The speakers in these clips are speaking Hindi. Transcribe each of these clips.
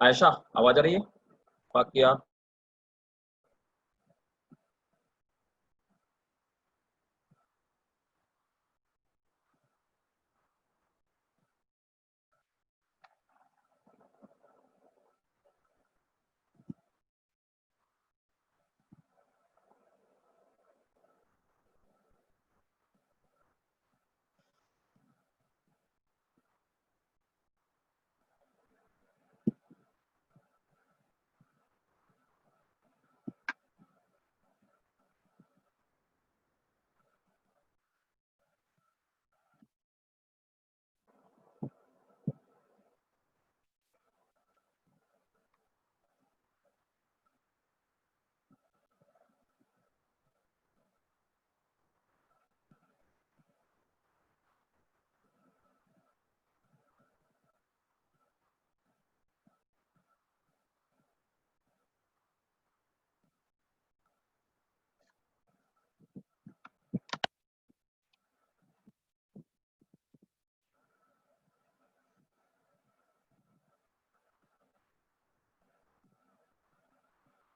आयशा, आवाज आ रही है? फाकिया।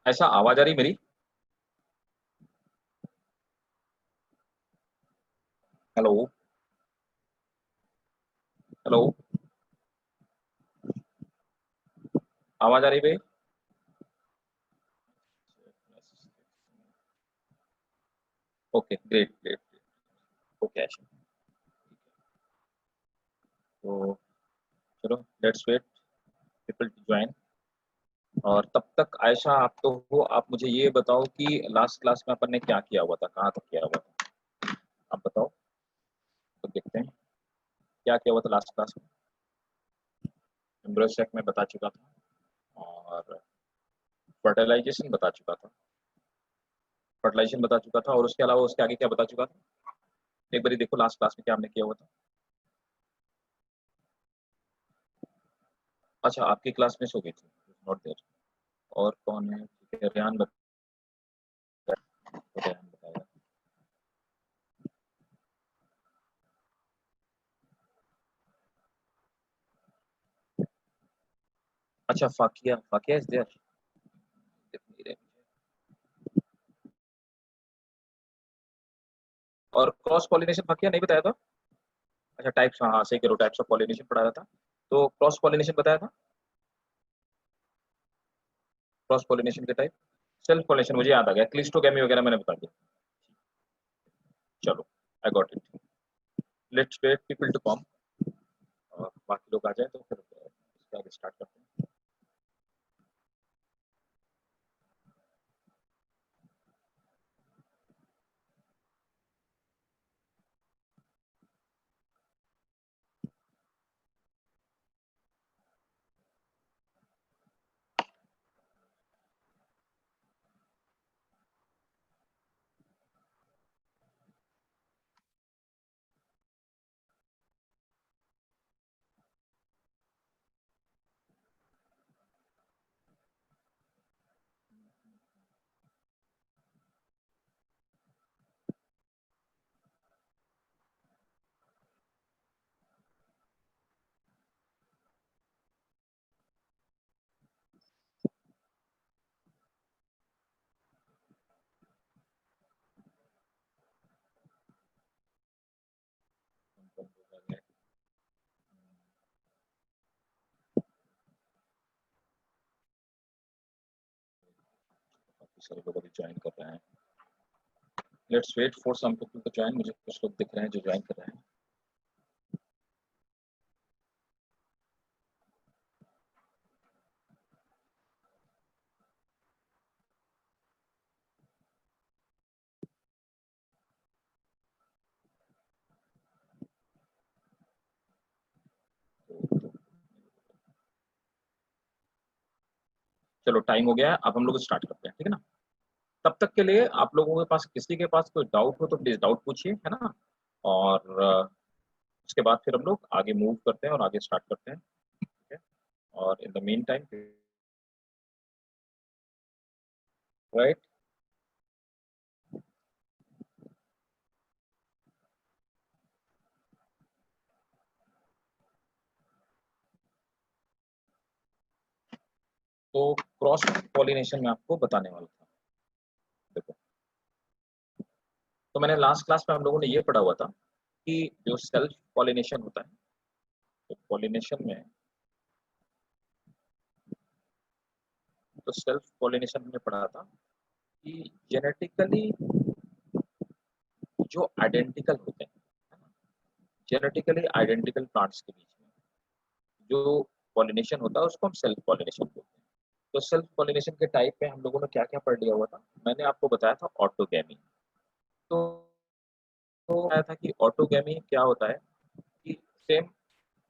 ऐसा आवाज आ रही मेरी? हेलो। हेलो। आवाज आ रही भाई? Okay, great great. Okay Ayesha. तो चलो, let's wait people to join. और तब तक आयशा, आप तो हो, आप मुझे ये बताओ कि लास्ट क्लास में अपन ने क्या किया हुआ था, कहाँ तक किया हुआ था? आप बताओ तो देखते हैं क्या किया हुआ था लास्ट क्लास में। एम्ब्रियो सेक में बता चुका था, और फर्टिलाइजेशन बता चुका था। फर्टिलाइजेशन बता चुका था, और उसके अलावा उसके आगे क्या बता चुका था? एक बार देखो लास्ट क्लास में क्या हमने किया हुआ था। अच्छा, आपकी क्लास मिस हो गई थी, नॉट देयर। और कौन है? ठीक है, रेहान तो रेहान बताएगा। अच्छा, फाकिया, फाकिया इज देयर। और क्रॉस पॉलिनेशन फाकिया नहीं बताया था? अच्छा, टाइप्स, हाँ हाँ, सही करो, टाइप्स ऑफ पॉलिनेशन पढ़ाया था। तो क्रॉस पॉलिनेशन बताया था। क्रॉस पॉलिनेशन के टाइप, सेल्फ पॉलिनेशन मुझे याद आ गया, क्लिस्टोगेमी वगैरह मैंने बता दिया। चलो, I got it. Let's wait people to come, और बाकी लोग आ जाए तो फिर इसके आगे स्टार्ट करते हैं। बाकी सारे लोग अभी ज्वाइन कर रहे हैं। Let's wait for some people to join. मुझे कुछ लोग दिख रहे हैं जो ज्वाइन कर रहे हैं। तो चलो, टाइम हो गया है, अब हम लोग स्टार्ट करते हैं, ठीक है ना? तब तक के लिए आप लोगों के पास, किसी के पास कोई डाउट हो तो प्लीज डाउट पूछिए, है ना? और उसके बाद फिर हम लोग आगे मूव करते हैं और आगे स्टार्ट करते हैं, ठीक है? और in the mean time, right. तो क्रॉस पॉलिनेशन में आपको बताने वाला था। देखो, तो मैंने लास्ट क्लास में हम लोगों ने ये पढ़ा हुआ था कि जो सेल्फ पॉलिनेशन होता है, तो पॉलिनेशन में, तो सेल्फ पॉलिनेशन में पढ़ा था कि जेनेटिकली जो आइडेंटिकल होते हैं, जेनेटिकली आइडेंटिकल प्लांट्स के बीच में जो पॉलिनेशन होता है उसको हम सेल्फ पॉलिनेशन बोलते हैं। तो सेल्फ पॉलिनेशन के टाइप में हम लोगों ने क्या क्या पढ़ लिया हुआ था, मैंने आपको बताया था ऑटोगैमी। तो बताया था कि ऑटोगैमी क्या होता है कि सेम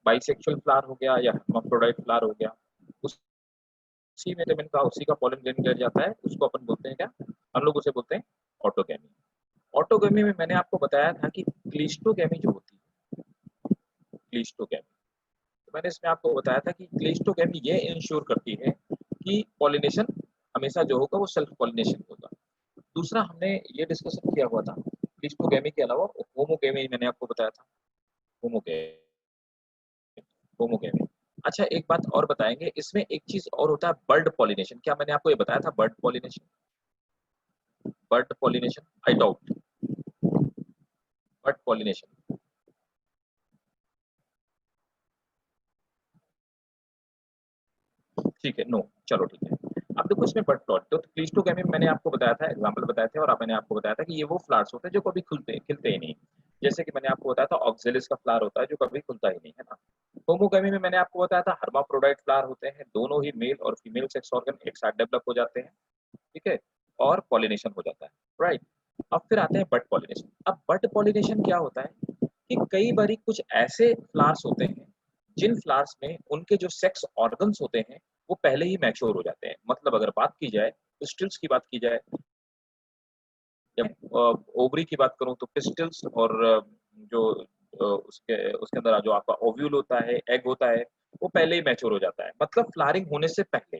बाइसेक्सुअल फ्लावर हो गया या हर्माफ्रोडाइट फ्लावर हो गया, उसी में जब इनका उसी का पॉलन ग्रेन गिर जाता है उसको अपन बोलते हैं क्या, हम लोग उसे बोलते हैं ऑटोगैमी। ऑटोगैमी में मैंने आपको बताया था कि क्लिस्टोगैमी जो होती है, क्लिस्टोगैमी, तो मैंने इसमें आपको बताया था कि क्लिस्टोगैमी ये इंश्योर करती है कि पॉलिनेशन हमेशा जो होगा वो सेल्फ पॉलिनेशन होगा। दूसरा हमने ये डिस्कशन किया हुआ था क्लिस्टोगैमी के अलावा होमोगैमी, मैंने आपको बताया था होमोगैमी, होमोगैमी। अच्छा एक बात और बताएंगे, इसमें एक चीज और होता है बर्ड पॉलिनेशन। क्या मैंने आपको ये बताया था bird pollination? Bird pollination, I doubt, bird pollination, ठीक है, नो, चलो ठीक है। अब देखो इसमें बर्ड प्लॉट, तो क्लिस्टोगैमी मैंने आपको बताया था, एग्जांपल बताए थे, और मैंने आपको बताया था कि ये वो फ्लावर्स होते हैं जो कभी खिलते ही नहीं। जैसे कि मैंने आपको बताया था ऑक्जेलिस का फ्लावर होता है जो कभी खुलता ही नहीं है ना। होमोगैमी में मैंने आपको बताया था हर्माफ्रोडाइट फ्लावर होते हैं, दोनों ही मेल और फीमेल सेक्स ऑर्गन एक साथ डेवलप हो जाते हैं, ठीक है, और पॉलिनेशन हो जाता है, राइट। अब फिर आते हैं बट पॉलिनेशन। अब बट पॉलिनेशन क्या होता है कि कई बारी कुछ ऐसे फ्लावर्स होते हैं जिन फ्लावर्स में उनके जो सेक्स ऑर्गन्स होते हैं वो पहले ही मैच्योर हो जाते हैं। मतलब अगर बात की जाए, पिस्टल्स की बात की जाए, या ओवरी की बात करूं तो पिस्टल्स, और जो उसके उसके अंदर जो आपका ओव्यूल होता है, एग होता है, वो पहले ही मैच्योर हो जाता है, मतलब फ्लावरिंग होने से पहले।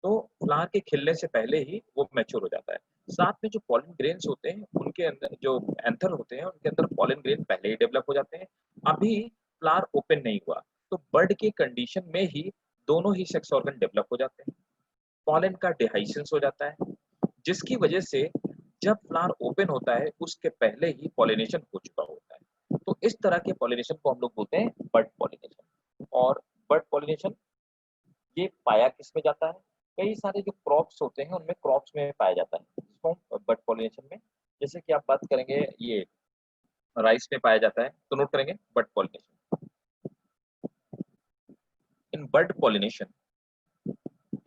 तो फ्लावर के खिलने से पहले ही वो मैच्योर हो जाता है। साथ में जो पॉलन ग्रेन्स होते हैं उनके अंदर जो एंथर होते हैं उनके अंदर पॉलन ग्रेन पहले ही डेवलप हो जाते हैं, अभी फ्लावर ओपन नहीं हुआ। तो बर्ड के कंडीशन में ही दोनों ही सेक्स ऑर्गन डेवलप हो जाते हैं, पॉलन का डिहाइसेंस हो जाता है, जिसकी वजह से जब फ्लावर ओपन होता है उसके पहले ही पॉलिनेशन हो चुका होता है। तो इस तरह के पॉलिनेशन को हम लोग बोलते हैं बर्ड पॉलिनेशन। और बर्ड पॉलिनेशन ये पाया किसमें जाता है, कई सारे जो क्रॉप्स होते हैं उनमें क्रॉप्स में पाया जाता है इसको बर्ड पॉलिनेशन में। जैसे कि आप बात करेंगे ये राइस में पाया जाता है, तो नोट करेंगे bird pollination. In bird pollination,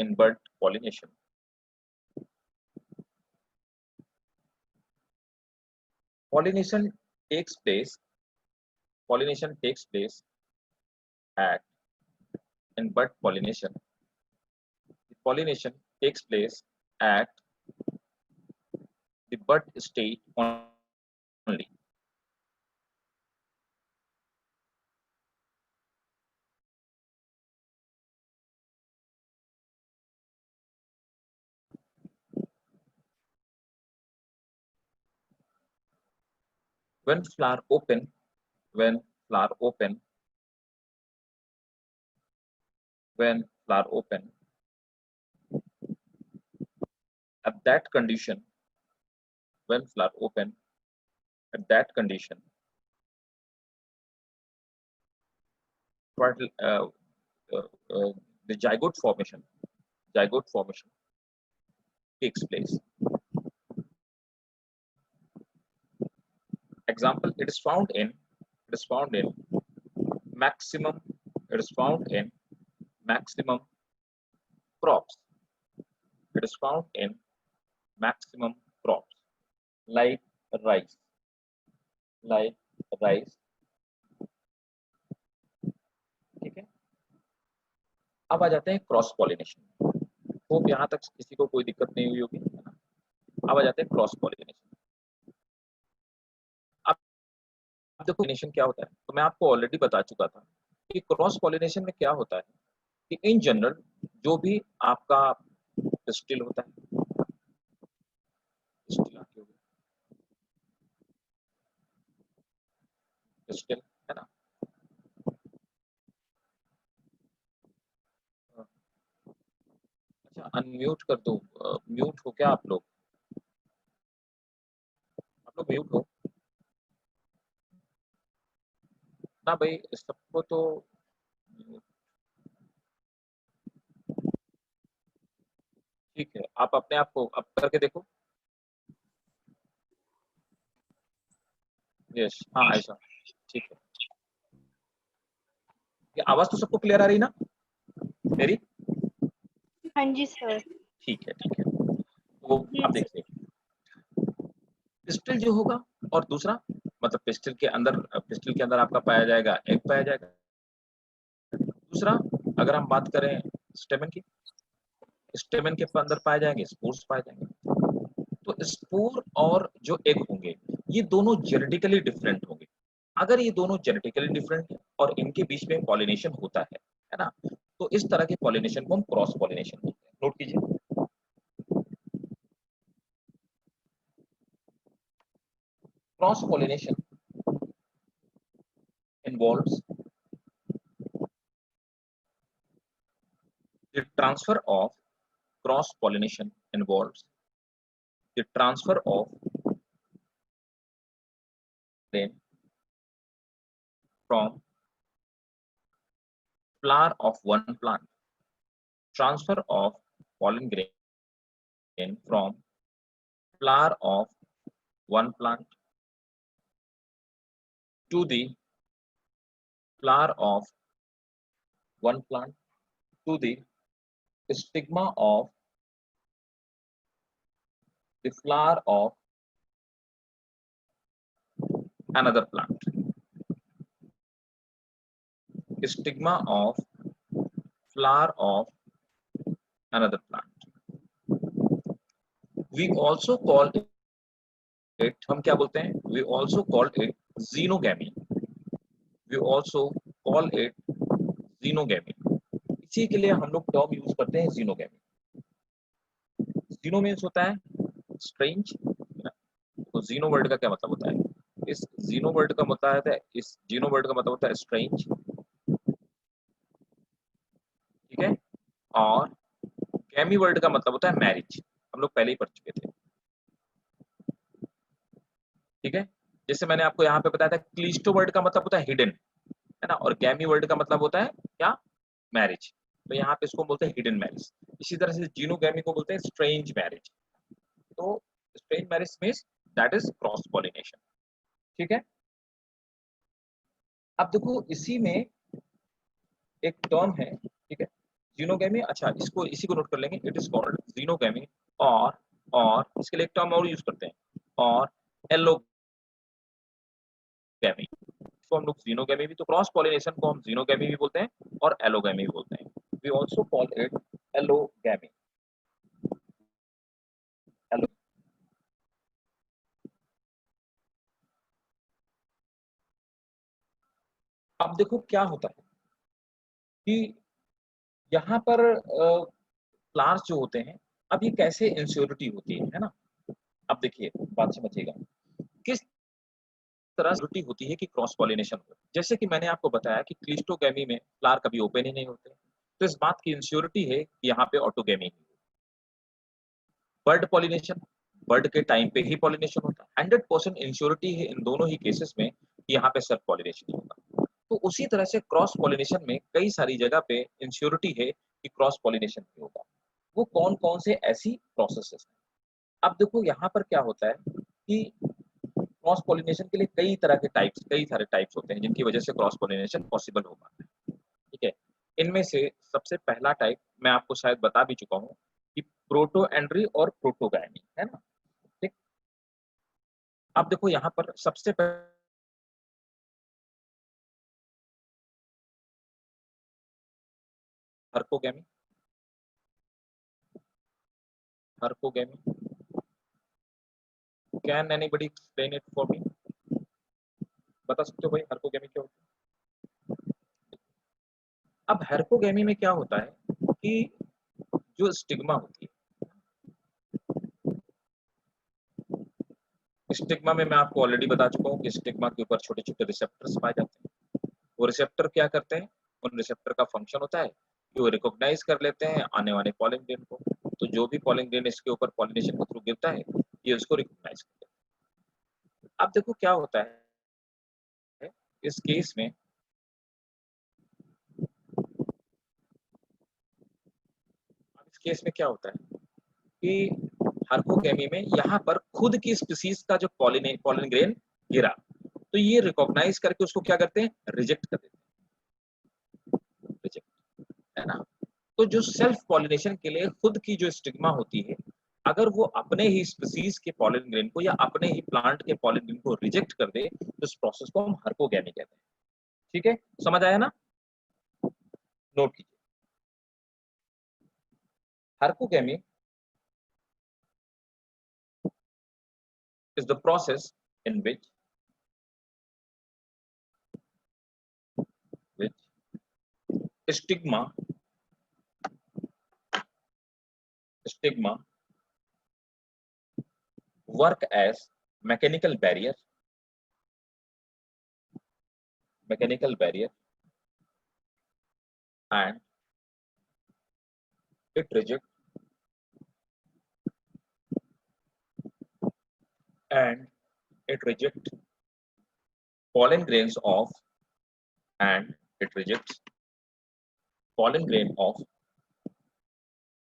in bird pollination pollination takes place, pollination takes place at, in bud pollination, the pollination takes place at the bud state only. When flower open, when flower open, when flower open, at that condition, when flower open, at that condition, what, uh, the zygote formation takes place. Example, it is found in maximum, it is found in maximum crops. It is found in maximum crops like rice, like rice, ठीक है। अब आ जाते हैं क्रॉस पॉलिनेशन। होप यहाँ तक किसी को कोई दिक्कत नहीं हुई होगी, है ना। अब आ जाते हैं क्रॉस पॉलिनेशन। अब देखो पॉलिनेशन क्या होता है, तो मैं आपको ऑलरेडी बता चुका था कि क्रॉस पॉलिनेशन में क्या होता है कि इन जनरल जो भी आपका पिस्टिल होता है, पिस्टिल आके हो गया, पिस्टिल, है ना। अच्छा अनम्यूट कर दो। म्यूट हो क्या आप लोग म्यूट हो ना भाई, सबको तो ठीक है। आप अपने आप को अब करके देखो। यस, हाँ ऐसा ठीक है। ये आवाज तो सबको क्लियर आ रही ना मेरी? हाँ जी सर। ठीक है ठीक है। तो जी अब देखिए, पिस्टल जो होगा और दूसरा मतलब पिस्टल के अंदर आपका पाया जाएगा एग पाया जाएगा। दूसरा अगर हम बात करें स्टेमन की, स्टेमन के अंदर पाए जाएंगे स्पोर्स पाए जाएंगे। तो स्पोर और जो एग होंगे ये दोनों जेनेटिकली डिफरेंट होंगे। अगर ये दोनों जेनेटिकली डिफरेंट है और इनके बीच में पॉलिनेशन होता है ना, तो इस तरह के पॉलिनेशन को हम क्रॉस पॉलिनेशन बोलते हैं। नोट कीजिए, cross pollination involves the transfer of cross pollination involves the transfer of grain from flower of one plant, transfer of pollen grain from flower of one plant to the flower of one plant to the stigma of the flower of another plant, stigma of flower of another plant. We also call it, हम क्या बोलते हैं, we also call it xenogamy. We also call it xenogamy. इसी के लिए हम लोग टर्म यूज करते हैं xenogamy. जीनो मीन्स होता है स्ट्रेंज। तो जीनो वर्ड का क्या मतलब होता है? इस जीनो वर्ड का मतलब है, इस जीनो वर्ड का मतलब होता है स्ट्रेंज, ठीक है। और गैमी वर्ड का मतलब होता है मैरिज, हम लोग पहले ही पढ़ चुके थे, ठीक है। जैसे मैंने आपको यहाँ पे बताया था क्लिस्टो वर्ड का मतलब होता है हिडन, है ना, और गैमी वर्ड का मतलब होता है क्या? मैरिज। तो यहाँ पे इसको बोलते हैं हिडन मैरिज। इसी तरह से जीनोगैमी को बोलते हैं स्ट्रेंज मैरिज। तो strange marriage means that is cross pollination, ठीक है। अब देखो इसी में एक टर्म है, ठीक है, जीनोगैमी। अच्छा, इसको इसी को नोट कर लेंगे, इट इज कॉल्ड जीनोगैमी। और इसके लिए एक टर्म और यूज करते हैं, और एलोगैमी। इसको हम लोग जीनोगैमी भी, तो क्रॉस पॉलिनेशन को हम जीनोगैमी भी बोलते हैं और एलोगैमी भी बोलते हैं। We also call it allogamy. अब देखो क्या होता है कि यहाँ पर फ्लावर्स जो होते हैं, अब ये कैसे इंश्योरिटी होती है ना। अब देखिए बात समझिएगा, किस तरह जरूरती होती है कि क्रॉस पॉलिनेशन हो। जैसे कि मैंने आपको बताया कि क्लिस्टोगैमी में फ्लावर कभी ओपन ही नहीं होते, तो इस बात की इंश्योरिटी है कि यहाँ पे ऑटोगैमी है। बर्ड पॉलिनेशन, बर्ड के टाइम पे ही पॉलिनेशन होता है, 100% इंश्योरिटी है इन दोनों ही केसेस में कि यहाँ पे सेल्फ पॉलिनेशन होगा। तो उसी तरह से क्रॉस पॉलिनेशन में कई सारी जगह पे इंश्योरिटी है कि क्रॉस पॉलिनेशन भी होगा। वो कौन कौन से ऐसी प्रोसेसेस हैं? अब देखो यहाँ पर क्या होता है कि क्रॉस पॉलिनेशन के लिए कई सारे टाइप्स होते हैं जिनकी वजह से क्रॉस पॉलिनेशन पॉसिबल हो पाता है, ठीक है। इनमें से सबसे पहला टाइप मैं आपको शायद बता भी चुका हूँ कि प्रोटो एंड्री और प्रोटोगैमी, है ना, ठीक। अब देखो यहाँ पर सबसे पहले herkogamy, herkogamy, can anybody explain it for me? बता सकते हो भाई हर्कोगैमी क्या होता है? अब हर्कोगैमी में क्या होता है कि जो स्टिग्मा होती है, स्टिग्मा में मैं आपको ऑलरेडी बता चुका हूँ कि स्टिग्मा के ऊपर छोटे छोटे रिसेप्टर्स पाए जाते हैं। वो रिसेप्टर क्या करते हैं? उन रिसेप्टर का फंक्शन होता है कि वो रिकॉग्नाइज कर लेते हैं आने वाले पॉलन ग्रेन को। तो जो भी पॉलन ग्रेन इसके ऊपर पॉलिनेशन के थ्रू गिरता है ये उसको रिकॉग्नाइज करता है। अब देखो क्या होता है इस केस में, क्या होता है कि हार्कोगेमी में यहाँ पर खुद की स्पीसीज का जो पॉलन ग्रेन गिरा, तो ये रिकॉग्नाइज करके उसको क्या करते हैं, रिजेक्ट कर देते हैं, रिजेक्ट, है ना। तो जो सेल्फ पॉलिनेशन के लिए खुद की जो स्टिग्मा होती है, अगर वो अपने ही स्पीसीज के पॉलन ग्रेन को या अपने ही प्लांट के पॉलन ग्रेन को रिजेक्ट कर दे, तो इस प्रोसेस को हम हार्कोगेमी कहते हैं। ठीक है, समझ आया ना, नोट कीजिए। हार्कोगेमी is the process in which stigma work as mechanical barrier and it reject pollen grains of and it rejects pollen grain of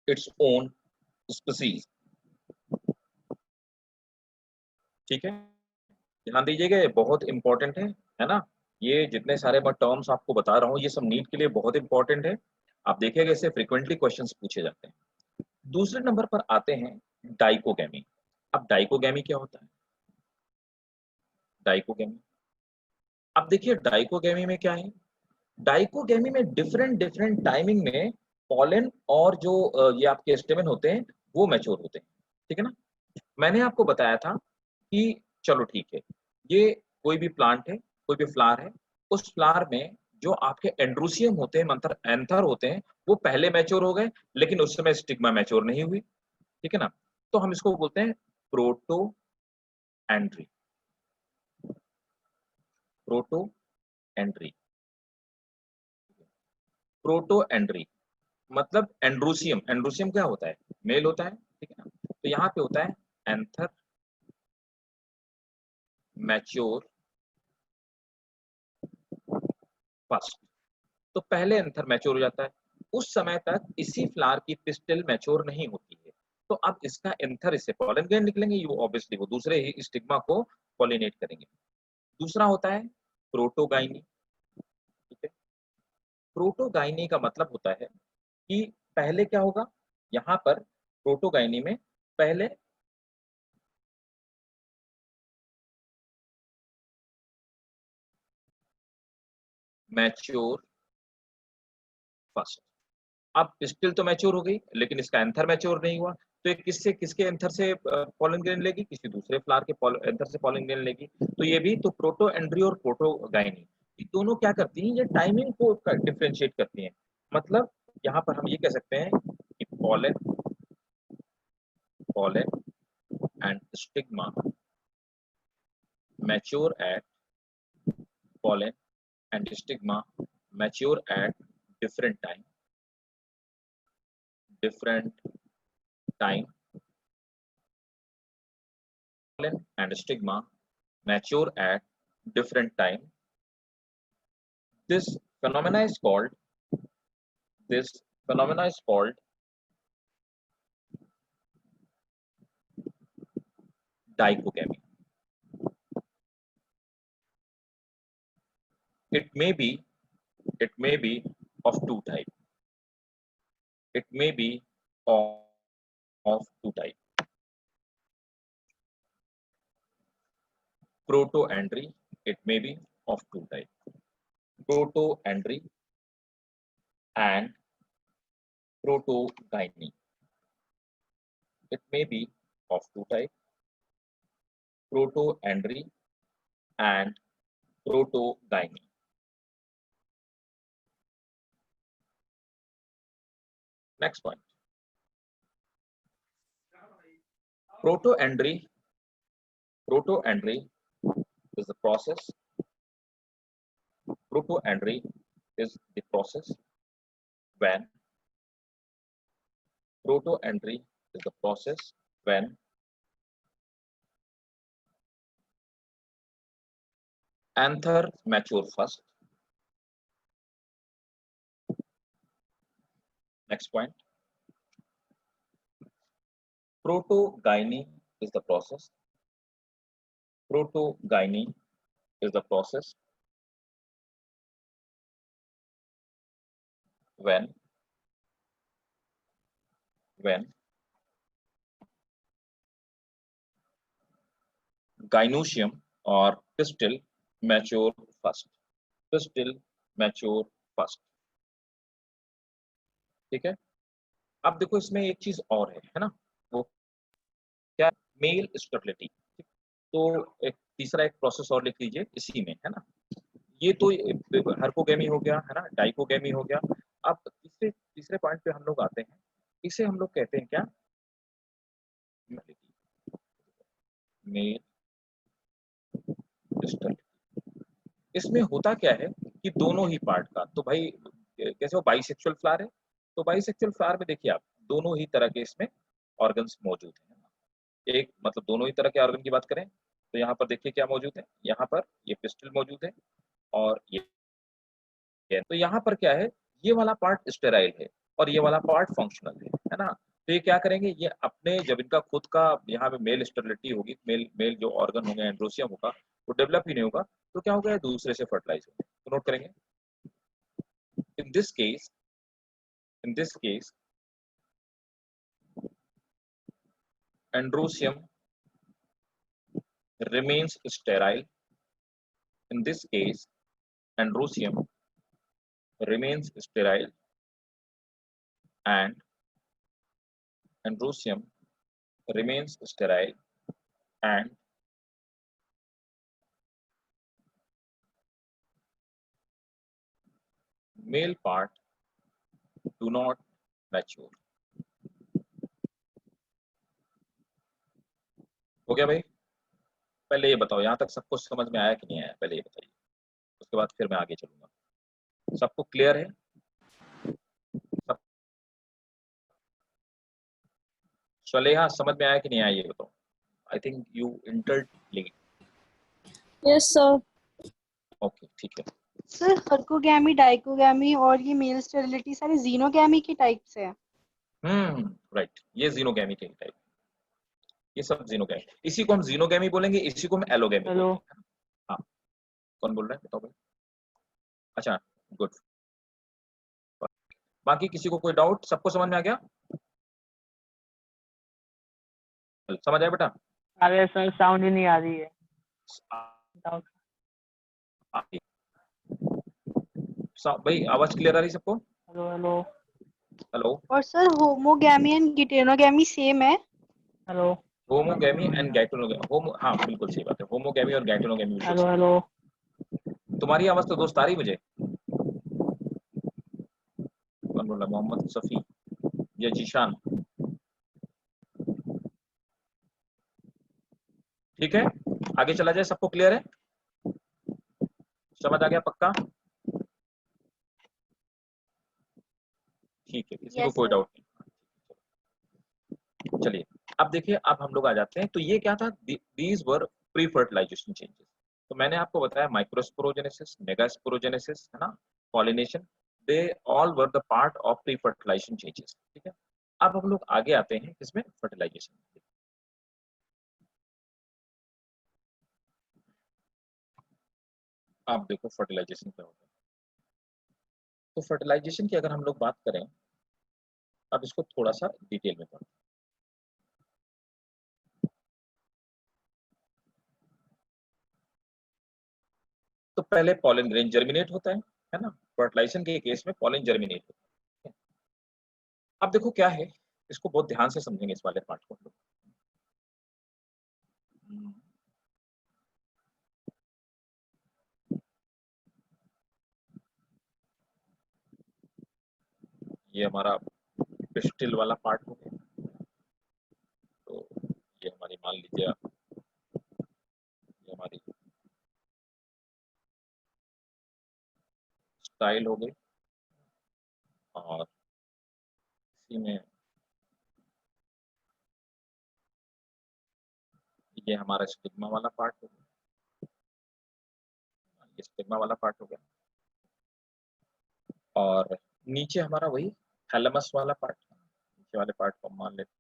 its own species। ठीक है, ध्यान दीजिएगा, ये बहुत इंपॉर्टेंट है ना। ये जितने सारे मैं टर्म्स आपको बता रहा हूँ ये सब नीट के लिए बहुत इंपॉर्टेंट है। आप देखिएगा इससे फ्रीक्वेंटली क्वेश्चंस पूछे जाते हैं। दूसरे नंबर पर आते हैं डाइकोगेमी। अब डाइकोगेमी क्या होता है, डाइकोगेमी, अब देखिए डाइकोगेमी में क्या है, डाइकोगेमी में डिफरेंट डिफरेंट टाइमिंग में पॉलन और जो ये आपके स्टेमन होते हैं वो मैच्योर होते हैं। ठीक है ना, मैंने आपको बताया था कि चलो ठीक है, ये कोई भी प्लांट है, कोई भी फ्लावर है, उस फ्लावर में जो आपके एंड्रोसियम होते हैं, मंथर एंथर होते हैं, वो पहले मैच्योर हो गए, लेकिन उस समय स्टिग्मा मैच्योर नहीं हुई। ठीक है ना, तो हम इसको बोलते हैं protandry, protandry, protandry मतलब एंड्रोसियम, एंड्रोसियम क्या होता है, मेल होता है। ठीक है ना, तो यहाँ पे होता है एंथर मैच्योर फर्स्ट, तो पहले एंथर मैच्योर हो जाता है। उस समय तक इसी फ्लावर की पिस्टिल मैच्योर नहीं होती है, तो अब इसका एंथर इससे पॉलन ग्रेन निकलेंगे, ये ऑब्वियसली वो दूसरे ही स्टिग्मा को पॉलिनेट करेंगे। दूसरा होता है प्रोटोगाइनी। ठीक है, प्रोटोगाइनी का मतलब होता है कि पहले क्या होगा, यहाँ पर प्रोटोगाइनी में पहले मैच्योर फर्स्ट, अब पिस्टिल तो मैच्योर हो गई लेकिन इसका एंथर मैच्योर नहीं हुआ, तो ये किससे, किसके एंथर से पॉलन ग्रेन लेगी, किसी दूसरे फ्लावर के एंथर से पॉलन ग्रेन लेगी। तो ये भी, तो प्रोटो एंड्री और प्रोटोगाइनी ये दोनों क्या करती हैं, ये टाइमिंग को डिफरेंशिएट करती हैं। मतलब यहाँ पर हम ये कह सकते हैं कि pollen pollen and stigma mature at pollen and stigma mature at different time different time pollen and stigma mature at different time. This phenomena is called this phenomena is called dichogamy. It may be of two type. It may be of two type. Protoandry. It may be of two type. Protoandry and protogyny. It may be of two type. Protoandry and protogyny. Next point. Protoandry is the process. Protoandry is the process when Protoentry is the process when anther mature first. Next point. Protogyny is the process. Protogyny is the process when gynoecium or pistil mature first. Pistil mature first. ठीक है। अब देखो इसमें एक चीज और है ना, वो क्या, मेल स्टेबिलिटी। तो एक तीसरा एक प्रोसेस और लिख लीजिए इसी में, है ना। ये तो हर्कोगेमी हो गया, है ना, डाइकोगेमी हो गया। अब तीसरे तीसरे पॉइंट पे हम लोग आते हैं, इसे हम लोग कहते हैं क्या, मेल स्टेबिलिटी। इसमें होता क्या है कि दोनों ही पार्ट का, तो भाई जैसे वो बाइसेक्सुअल फ्लावर है, तो बाइसेक्सुअल फ्लावर में देखिए आप दोनों ही तरह के इसमें ऑर्गन्स मौजूद हैं। एक मतलब दोनों ही तरह के ऑर्गन की बात करें तो यहाँ पर देखिए क्या मौजूद है, यहाँ पर ये पिस्टल मौजूद है और ये तो यहाँ पर क्या है, ये वाला पार्ट स्टेराइल है और ये वाला पार्ट फंक्शनल है ना। तो ये क्या करेंगे, ये अपने जब इनका खुद का यहाँ पे मेल स्टेरिलिटी होगी, मेल मेल जो ऑर्गन होंगे, एंड्रोसियम होगा, वो डेवलप ही नहीं होगा, तो क्या होगा, दूसरे से फर्टिलाइज होंगे। तो नोट करेंगे, in this case androsium remains sterile. In this case androsium remains sterile and androsium remains sterile and male part do not mature. हो गया भाई? पहले ये बताओ यहाँ तक सबको समझ में आया कि नहीं आया, पहले ये बताइए, उसके बाद फिर मैं आगे चलूंगा। सबको क्लियर है? सब सलेहा समझ में आया कि नहीं आया ये बताओ। I think you entered late. Yes sir. Okay ठीक है। सर हर्कोगैमी, डाइकोगैमी और ये मेल स्टेरिलिटी सारे जीनोगैमी के टाइप से है। राइट, ये जीनोगैमी के टाइप, ये सब जीनोगैमी, इसी को हम जीनोगैमी बोलेंगे, इसी को हम एलोगैमी बोलेंगे। हाँ, कौन बोल रहा है बताओ भाई? अच्छा गुड। बाकी किसी को कोई डाउट? सबको समझ में आ गया? समझ आया बेटा? अरे सर साउंड ही नहीं आ रही है। भाई आवाज क्लियर आ रही सबको? Hello hello hello. और सर होमोगैमी एंड गिटेनोगैमी सेम है? हेलो होमोगैमी एंड गैइटोनोगैमी, हाँ बिल्कुल सही बात है, होमोगैमी और गैइटोनोगैमी बिल्कुल हेलो सही। हेलो तुम्हारी आवाज तो दोस्त आ रही मुझे। कौन बोल रहा है? मोहम्मद सफी या जीशान? ठीक है, आगे चला जाए, सबको क्लियर है? समझ आ गया पक्का? ठीक है, किसी को यस कोई सर। डाउट नहीं? चलिए अब देखिए, अब हम लोग आ जाते हैं, तो ये क्या था, these were pre fertilization changes. तो मैंने आपको बताया माइक्रोस्पोरोजेनेसिस, मेगास्पोरोजेनेसिस, है ना, pollination, they all were the part of pre fertilization changes. ठीक है, अब हम लोग आगे आते हैं इसमें फर्टिलाइजेशन। आप देखो फर्टिलाइजेशन क्या होता है। तो फर्टिलाइजेशन की अगर हम लोग बात करें, अब इसको थोड़ा सा डिटेल में पढ़ें। तो पहले पॉलन ग्रेन जर्मिनेट होता है ना, फर्टिलाइजेशन के केस में पॉलन जर्मिनेट होता है। अब देखो क्या है, इसको बहुत ध्यान से समझेंगे इस वाले पार्ट को। ये हमारा पिस्टिल वाला पार्ट हो गया। तो ये हमारी, मान लीजिए आप, ये हमारी स्टाइल हो गई और इसी में ये हमारा स्टिग्मा वाला पार्ट हो गया, ये स्टिग्मा वाला पार्ट हो गया। और नीचे हमारा वही थैलेमस वाला पार्ट, नीचे वाले पार्ट को मान लेते हैं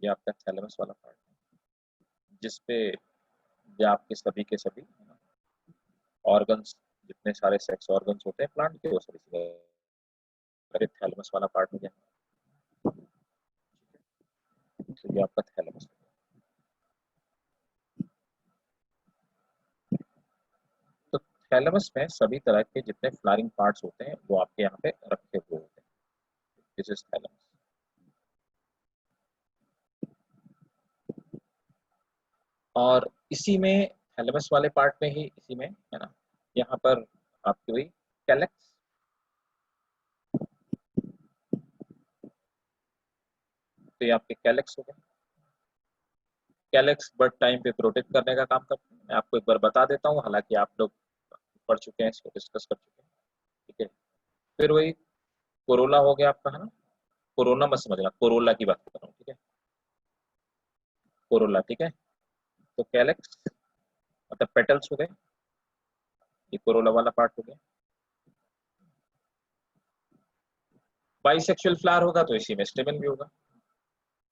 ये आपका थैलेमस वाला पार्ट है, जिसपे ये आपके सभी के सभी ऑर्गन्स, जितने सारे सेक्स ऑर्गन्स होते हैं प्लांट के, वो सभी थैलेमस वाला पार्ट हो गया। तो ये आपका थैलेमस। तो थैलेमस में सभी तरह के जितने फ्लावरिंग पार्ट्स होते हैं वो आपके यहाँ पे रखे हुए होते हैं। This is thalamus. और इसी में थैलेमस वाले पार्ट में ही, इसी में है ना, यहाँ पर आपकी वही कैलेक्स, तो ये आपके कैलेक्स हो गए। कैलेक्स बर्ड टाइम पे प्रोटेक्ट करने का काम करते हैं। मैं आपको एक बार बता देता हूँ, हालांकि आप लोग पढ़ चुके हैं, इसको डिस्कस कर चुके हैं, ठीक है। फिर वही कोरोला हो गया आपका, है ना, कोरोना मत समझना, कोरोला की बात कर रहा हूँ, ठीक है, कोरोला, ठीक है। तो कैलेक्स मतलब पेटल्स हो गए, ये कोरोला वाला पार्ट हो गया। बाइसेक्सुअल फ्लावर होगा तो इसी में स्टेमन भी होगा।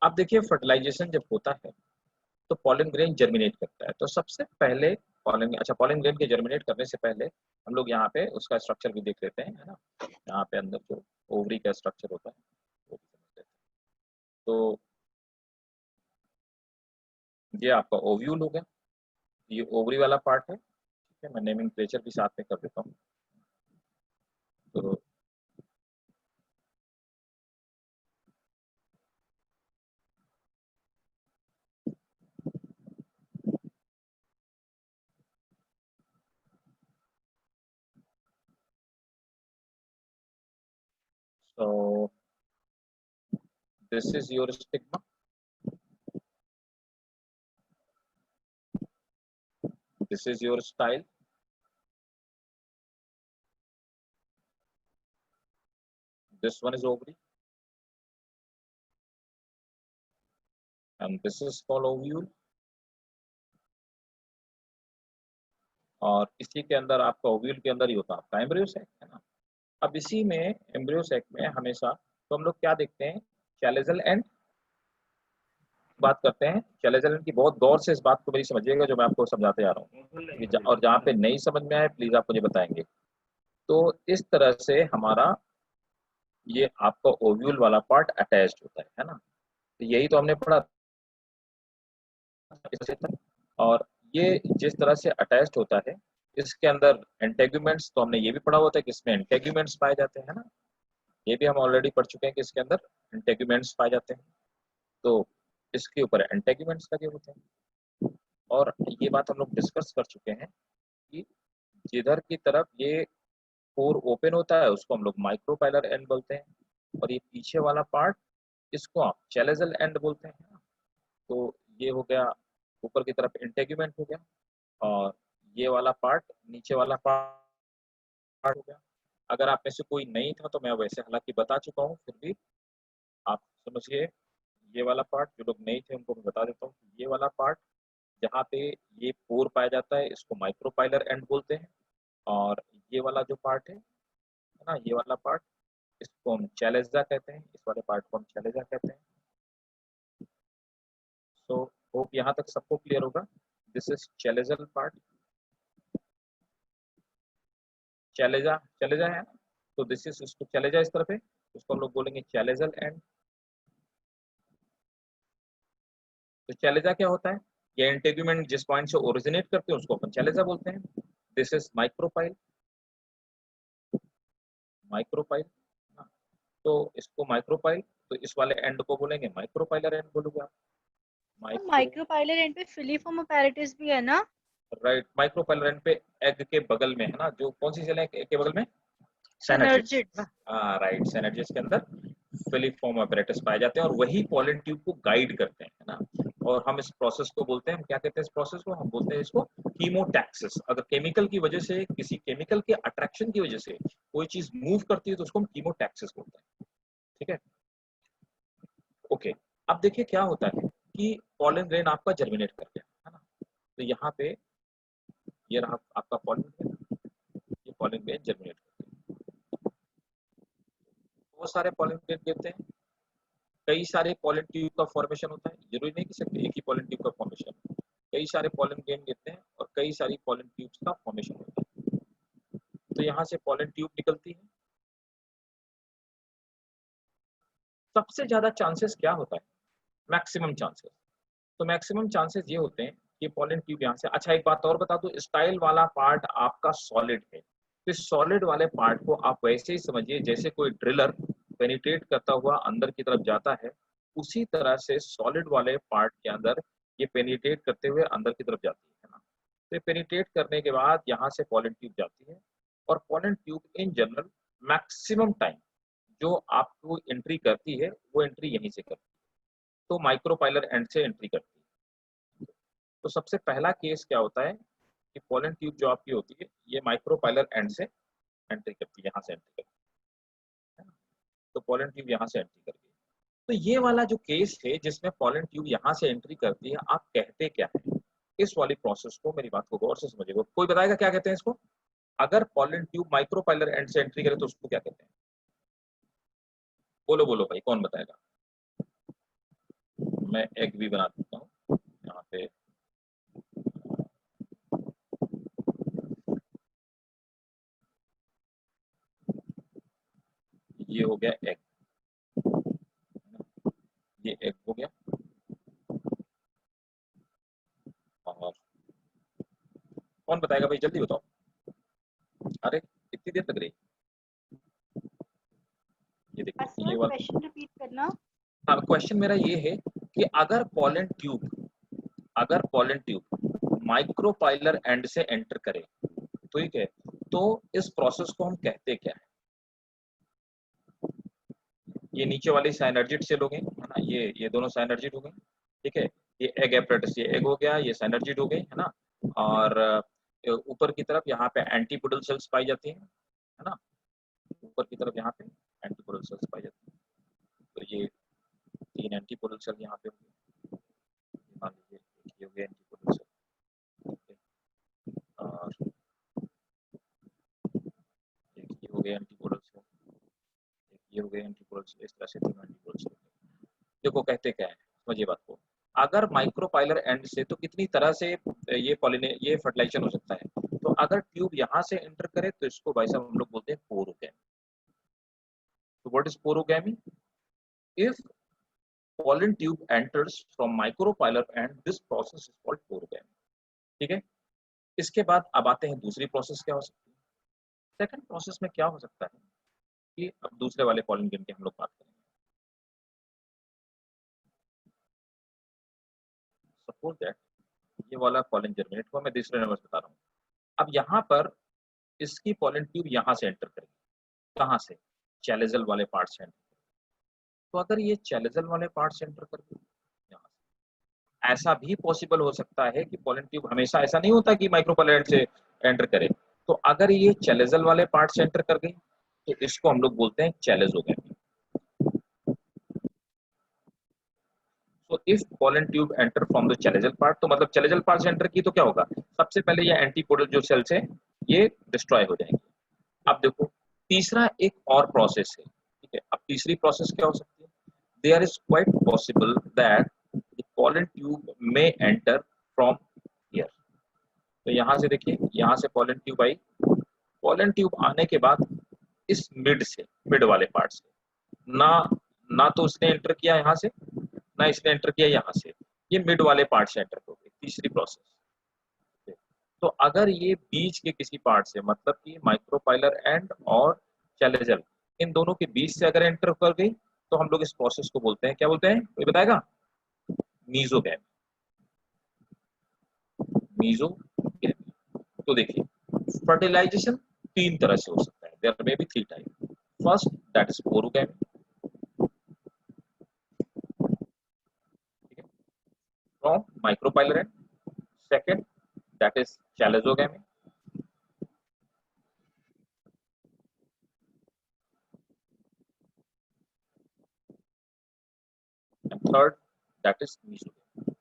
आप देखिए फर्टिलाइजेशन जब होता है तो पॉलन ग्रेन जर्मिनेट करता है, तो सबसे पहले पॉलन, अच्छा पॉलन ग्रेन के जर्मिनेट करने से पहले हम लोग यहाँ पे उसका स्ट्रक्चर भी देख लेते हैं, है ना। यहाँ पे अंदर जो ओवरी का स्ट्रक्चर होता है वो भी समझ लेते हैं। तो ये आपका ओव्यूल हो गया, ये ओवरी वाला पार्ट है, ठीक है। मैं नेमिंग क्लेचर भी साथ में कर देता हूँ। तो so this is your stigma, this is your style, this one is ovary and this is called ovule। और इसी के अंदर आपका ओव्यूल के अंदर ही होता है आपका एम्ब्रियो सैक, है ना। अब इसी में एम्ब्रियो सैक में हमेशा तो हम लोग क्या देखते हैं, चैलेजल एंड बात करते हैं। चैलेजल एंड की बहुत गौर से इस बात को मेरी समझिएगा जो मैं आपको समझाते आ रहा हूँ, और जहाँ पे नहीं समझ में आए प्लीज आप मुझे बताएंगे। तो इस तरह से हमारा ये आपका ओव्यूल वाला पार्ट अटैच्ड होता है ना। तो यही तो हमने पढ़ा। और ये जिस तरह से अटैच्ड होता है, इसके अंदर एंटेगुमेंट्स तो हमने ये भी पढ़ा होता है कि इसमें एंटेगुमेंट्स पाए जाते हैं ना, ये भी हम ऑलरेडी पढ़ चुके हैं कि इसके अंदर एंटेगुमेंट्स पाए जाते हैं। तो इसके ऊपर एंटेगुमेंट्स लगे होते हैं। और ये बात हम लोग डिस्कस कर चुके हैं कि जिधर की तरफ ये पोर ओपन होता है उसको हम लोग माइक्रोपाइलर एंड बोलते हैं, और ये पीछे वाला पार्ट इसको आप चैलेजल एंड बोलते हैं। तो ये हो गया ऊपर की तरफ इंटेगुमेंट हो गया, और ये वाला पार्ट नीचे वाला पार्ट हो गया। अगर आप में से कोई नहीं था तो मैं वैसे हालांकि बता चुका हूँ, फिर भी आप समझिए। ये वाला पार्ट जो लोग नहीं थे उनको मैं बता देता हूँ, ये वाला पार्ट जहाँ पे ये पोर पाया जाता है इसको माइक्रोपाइलर एंड बोलते हैं। और ये वाला जो पार्ट है ना, ये वाला पार्ट इसको हम चैलेजा कहते हैं, इस वाले पार्ट को हम चैलेजा कहते हैं। सो होप यहाँ तक सबको क्लियर होगा। दिस इज चैलेजल पार्ट, चैलेजा, चैलेजा है ना, तो दिस इज, इसको चैलेजा इस तरफ है, उसको हम लोग बोलेंगे चैलेजल एंड। तो चैलेजा क्या होता है, ये इंटेगुमेंट जिस पॉइंट से ओरिजिनेट करते हैं उसको अपन चैलेजा बोलते हैं। दिस इज माइक्रोपाइल, माइक्रोपाइल, तो इसको माइक्रोपाइल, तो इस वाले एंड को बोलेंगे माइक्रोपाइलर एंड बोलोगे आप। माइक्रोपाइलर एंड पे फिलीफॉर्म अपैरेटस भी है ना। राइट, माइक्रोपाइलर एंड पे एग के बगल में है ना, जो कौन सी सेल है एग के बगल में, सिनर्जिड्स। हाँ राइट, सिनर्जिड्स के अंदर फिलीफॉर्म अपैरेटस पाए जाते हैं और वही पॉलन ट्यूब को गाइड करते हैं, है ना। और हम इस प्रोसेस को बोलते हैं, हम क्या कहते हैं इस प्रोसेस को, हम बोलते हैं इसको कीमोटैक्सिस। अगर केमिकल की वजह से, किसी केमिकल के अट्रैक्शन की वजह से कोई चीज मूव करती है तो उसको हम कीमोटैक्सिस बोलते हैं, ठीक है। ओके, अब देखिए क्या होता है कि पॉलन ग्रेन आपका जर्मिनेट कर गया है ना, तो यहाँ पे ये रहा आपका पॉलन ग्रेन, ये पॉलन ग्रेन जर्मिनेट करते हैं, बहुत सारे पॉलन ग्रेन गिरते हैं, कई सारे पॉलन ट्यूब का फॉर्मेशन होता है, जरूरी नहीं कि सिर्फ एक ही पॉलन ट्यूब का फॉर्मेशन, कई सारे पॉलन ग्रेन गिरते हैं और कई सारी पॉलन ट्यूब्स का फॉर्मेशन होता है। तो यहाँ से पॉलन ट्यूब निकलती है। सबसे ज्यादा चांसेस क्या होता है, मैक्सिमम चांसेस, तो मैक्सिमम चांसेस ये होते हैं कि पॉलन ट्यूब यहाँ से, अच्छा एक बात और बता दूं, स्टाइल वाला पार्ट आपका सॉलिड है, तो इस सॉलिड वाले पार्ट को आप वैसे ही समझिए जैसे कोई ड्रिलर पेनिट्रेट करता हुआ अंदर की तरफ जाता है, उसी तरह से सॉलिड वाले पार्ट के अंदर ये पेनिट्रेट करते हुए अंदर की तरफ जाती है ना। तो ये पेनिट्रेट करने के बाद यहाँ से पॉलन ट्यूब जाती है, और pollen tube in general maximum time जो आपको एंट्री करती है वो एंट्री यहीं से करती है, तो माइक्रोपाइलर एंड से एंट्री करती है। तो सबसे पहला केस क्या होता है कि पॉलन ट्यूब जो आपकी होती है ये माइक्रोपाइलर एंड से एंट्री करती है, यहाँ से एंट्री करती है ना, तो पॉलन ट्यूब यहाँ से एंट्री कर गई। तो ये वाला जो केस है जिसमें पॉलन ट्यूब यहाँ से एंट्री करती है, आप कहते क्या है इस वाली प्रोसेस को, मेरी बात को गौर से समझिएगा, कोई बताएगा क्या कहते हैं इसको, अगर पॉलन ट्यूब माइक्रोपाइलर एंड से एंट्री करे तो उसको क्या कहते हैं, बोलो बोलो भाई कौन बताएगा। मैं एग भी बना देता हूँ यहाँ पे, ये हो गया एग, ये एग हो गया, और कौन बताएगा भाई जल्दी बताओ, अरे कितनी देर लग रही, ये देखिए ये वाला क्वेश्चन रिपीट करना। हाँ, क्वेश्चन मेरा ये है कि अगर पॉलन ट्यूब माइक्रोपाइलर एंड से एंटर करे, ठीक है, तो इस प्रोसेस को हम कहते क्या है। ये नीचे वाली साइनर्जिड सेल हो गए है ना, ये दोनों साइनर्जिड हो गए, ठीक है, ये एग एपरेटस, ये एग हो गया, ये साइनर्जिड हो गए है ना, और ऊपर की तरफ यहाँ पे एंटीपोडल सेल्स पाई जाती है ना, ऊपर की तरफ यहाँ पे एंटीपोडल सेल्स पाई जाती है, तो ये 3 एंटीपोडल सेल यहाँ पे होंगे, मान लीजिए ये हो गया एंटीपोडल सेल, और एक ये हो गया एंटीपोडल सेल, एक ये हो गया एंटीपोडल सेल, इस तरह से 3 एंटीपोडल सेल। देखो कहते क्या है, समझिए बात को, अगर माइक्रोपाइलर एंड से तो कितनी तरह से ये फर्टिलाइजेशन हो सकता है, तो अगर ट्यूब यहाँ से एंटर करे तो इसको भाई साहब हम लोग बोलते हैं पोरोगैमी। तो what is पोरोगैमी, if pollen tube enters from micropylar and this process is called porogamy, ठीक है। इसके बाद अब आते हैं दूसरी प्रोसेस क्या हो सकती है, सेकंड प्रोसेस में क्या हो सकता है कि अब दूसरे वाले पॉलन ग्रेन की हम लोग बात करेंगे। सपोज दैट ये वाला पॉलन जर्मिनेट हुआ, मैं दूसरे नंबर बता रहा हूँ, अब यहाँ पर इसकी पॉलन ट्यूब यहाँ से एंटर करेगी, कहाँ से, चैलेजल वाले पार्ट से एंटर, तो अगर ये चैलेजल वाले पार्ट से एंटर कर गई यहाँ से, ऐसा भी पॉसिबल हो सकता है कि पॉलन ट्यूब हमेशा ऐसा नहीं होता कि माइक्रोपाइलर से एंटर करे, तो अगर ये चैलेजल वाले पार्ट से एंटर कर गई तो इसको हम लोग बोलते हैं चैलेजोगैमी। तो if pollen tube enter from the chalazal part, तो मतलब चैलेजल पार्ट से एंटर की तो क्या होगा, सबसे पहले ये एंटीपोडल जो सेल्स है ये डिस्ट्रॉय हो जाएंगे। अब देखो तीसरा एक और प्रोसेस है, ठीक है, अब तीसरी प्रोसेस क्या हो सकती है, there is quite possible that the pollen tube में एंटर फ्रॉम हियर, तो यहाँ से देखिए, यहाँ से पॉलन ट्यूब आई, पॉलन ट्यूब आने के बाद इस मिड वाले पार्ट से, ना ना तो उसने एंटर किया यहाँ से, ना इसने एंटर किया यहाँ से, ये मिड वाले पार्ट से एंटर हो गई, तीसरी प्रोसेस। तो अगर ये बीच के किसी पार्ट से, मतलब कि माइक्रोपाइलर एंड और चैलेजल, इन दोनों के बीच से अगर एंटर कर गई तो हम लोग इस प्रोसेस को बोलते हैं, क्या बोलते हैं, कोई बताएगा, मीजोगैमी। मीजोगैमी, तो देखिए फर्टिलाइजेशन 3 तरह से हो सकता है, there may be 3 type, first that is porogamy, from micropylar end, second that is chalazogamy, and third that is mesogamy.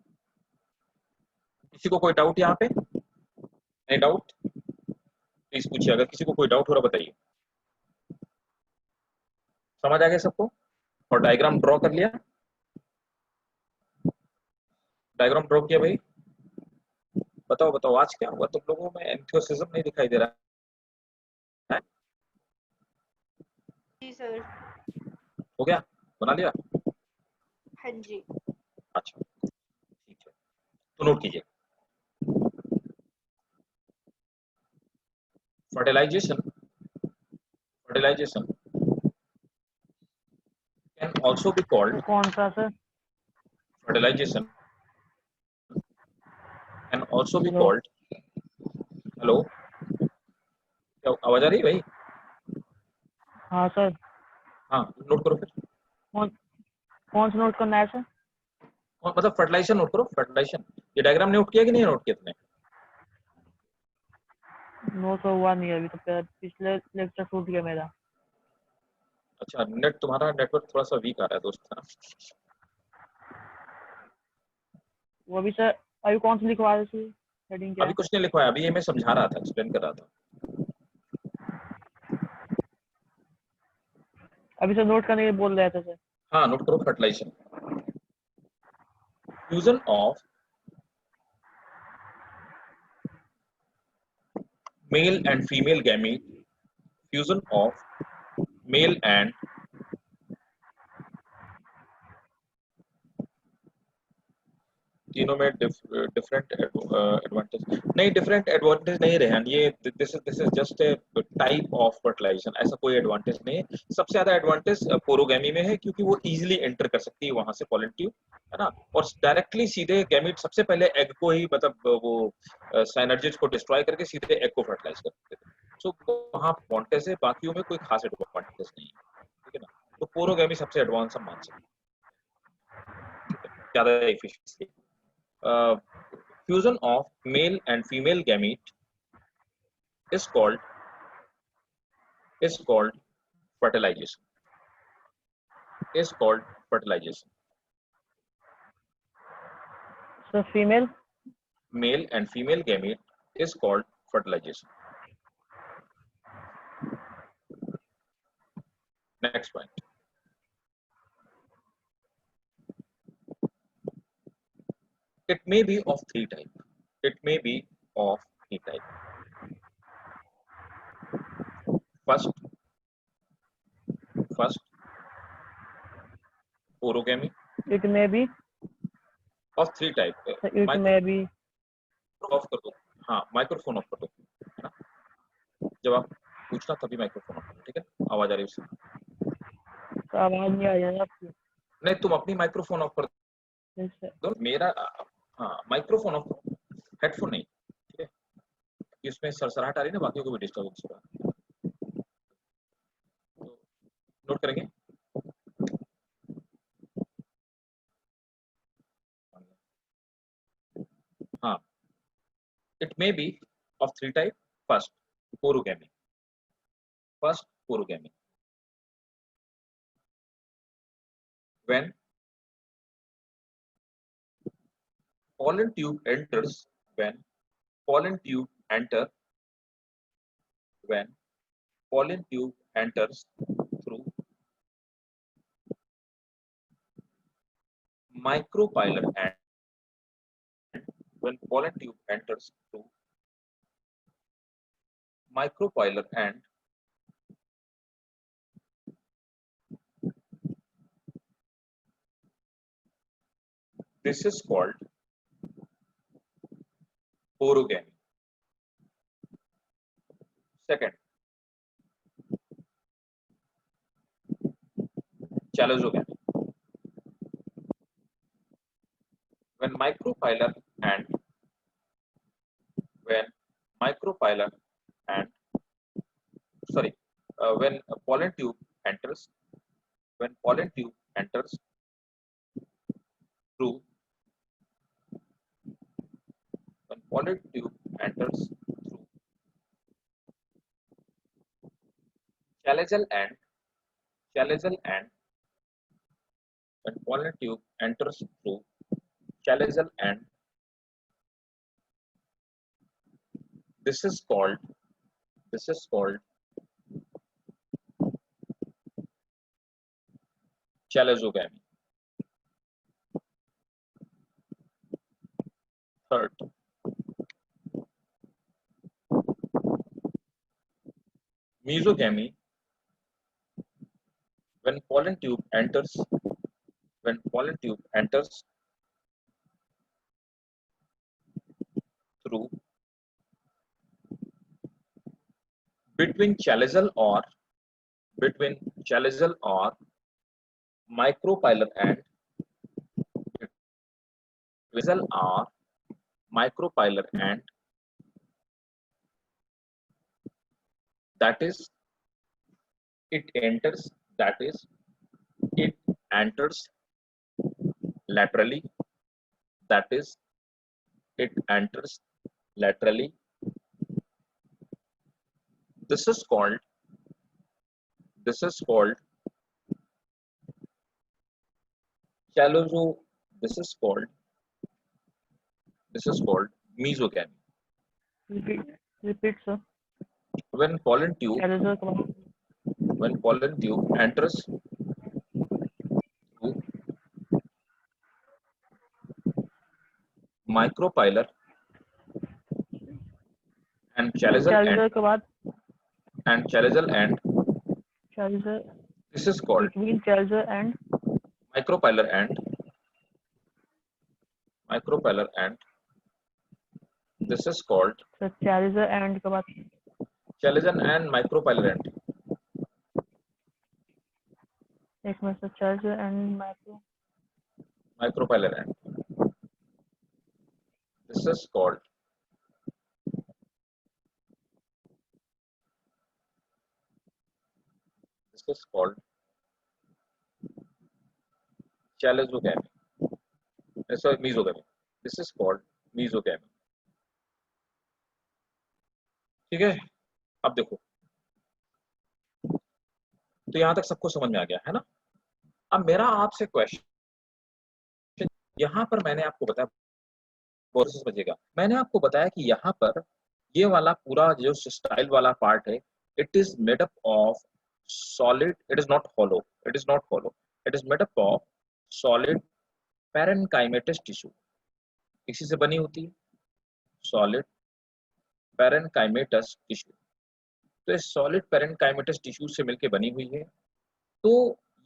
किसी को कोई डाउट यहाँ पे? Any doubt? प्लीज पूछिए, अगर किसी को कोई डाउट हो रहा बताइए। समझ आ गया सबको? और डायग्राम ड्रॉ कर लिया? डायग्राम ड्रॉ किया भाई? बताओ बताओ, आज क्या हुआ तुम लोगों में? एंथुसियाज्म नहीं दिखाई दे रहा है? जी सर। हो गया? बना लिया? हाँ जी। अच्छा ठीक है, तो नोट कीजिए। फर्टिलाइजेशन कैन आल्सो बी तो कॉल्ड कौन सा sir? fertilization can also be hello. called hello, क्या आवाज आ रही है भाई? हाँ सर। हाँ नोट करो फिर। कौन कौन सा नोट करना है सर? मतलब फर्टिलाइजेशन नोट करो, फर्टिलाइजेशन। ये डायग्राम नोट किया कि नहीं नोट किया तुमने? नोट तो हुआ नहीं है अभी, तो पिछले लेक्चर छूट गया मेरा। अच्छा, नेट तुम्हारा नेटवर्क थोड़ा सा वीक आ रहा है दोस्त, है ना? वो अभी सर, अभी कौन सी लिखवा रहे थे? हेडिंग क्या अभी है? कुछ नहीं लिखवाया, अभी ये मैं समझा रहा था, एक्सप्लेन कर रहा था। अभी सर नोट करने के लिए बोल रहे थे सर। हाँ नोट करो, fertilization fusion of male and female gamete, fusion of male and तीनों में डिफरेंट एडवांटेज नहीं, डिफरेंट एडवांटेज नहीं रहे हैं ये। This is just a type of fertilization, ऐसा कोई एडवांटेज नहीं है। सबसे ज्यादा एडवांटेज पोरोगैमी में है, क्योंकि वो इजीली एंटर कर सकती है वहां से पॉलन ट्यूब, है ना, और डायरेक्टली सीधे गैमीट सबसे पहले एग को ही, मतलब वो साइनर्जिज को डिस्ट्रॉय करके सीधे एग को फर्टिलाइज कर देते हैं। सो वहां एडवांटेज है, बाकियों में कोई खास एडवांटेज नहीं है, ठीक है ना। तो पोरोगैमी सबसे एडवांस हम मान सकते हैं, ज्यादा efficiency. Fusion of male and female gamete is called fertilization. Is called fertilization. Sir female. Male and female gamete is called fertilization. Next point. It may be of three types. It may be of three types. First, orogamy it may be. of three types. It may be. Of कर दो, हाँ माइक्रोफोन ऑफ कर दो, है ना। जब आप पूछना तभी माइक्रोफोन ऑफ करना, ठीक है? आवाज आ रही है उससे? तो आवाज नहीं आ रही है ना आपकी? नहीं, तुम अपनी माइक्रोफोन ऑफ कर दो, मेरा हाँ माइक्रोफोन ऑफ करो, हेडफोन नहीं, ठीक है? इसमें सरसराहट आ रही है ना, बाकियों को भी डिस्टर्बेंस हो रहा है, तो नोट करेंगे। हाँ, it may be of three type. First, porogamy. First, porogamy. When pollen tube enters, when pollen tube enter, when pollen tube enters through micropylar end, when pollen tube enters through micropylar end, this is called porogamy. Second, chalazogamy. When micropylar and when micropylar and sorry, when a pollen tube enters, when pollen tube enters through when pollen tube enters through chalazal and when pollen tube enters through chalazal end, this is called chalazogamy. Third, mesogamy, when pollen tube enters through between chalazal or micropylar end, chalazal or micropylar end, that is it enters laterally, that is it enters laterally. This is called chalazo this is called mesogamy. Repeat, sir. When pollen tube Chalazar के बाद enters through micropylar and chalazal end, Chalazar this is called between Chalazar and micropylar end, this is called sir Chalazar and के बाद chalazal and micropylar end. एक minute sir Chalazar and Micropylar end, this is called chalazogamy. Sorry, mesogamy. This is called mesogamy. ठीक है, अब देखो, तो यहां तक सबको समझ में आ गया है ना। अब मेरा आपसे क्वेश्चन, यहां पर मैंने आपको बताया, बहुत समझिएगा, मैंने आपको बताया कि यहाँ पर ये वाला पूरा जो स्टाइल वाला पार्ट है, it is made up of solid, it is not hollow, it is made up of solid parenchymatous tissue. किसी से बनी होती है सॉलिड पैरेन्काइमेटस टिश्यू। तो इस सॉलिड पैरेन्काइमेटस टिश्यू से मिलके बनी हुई है। तो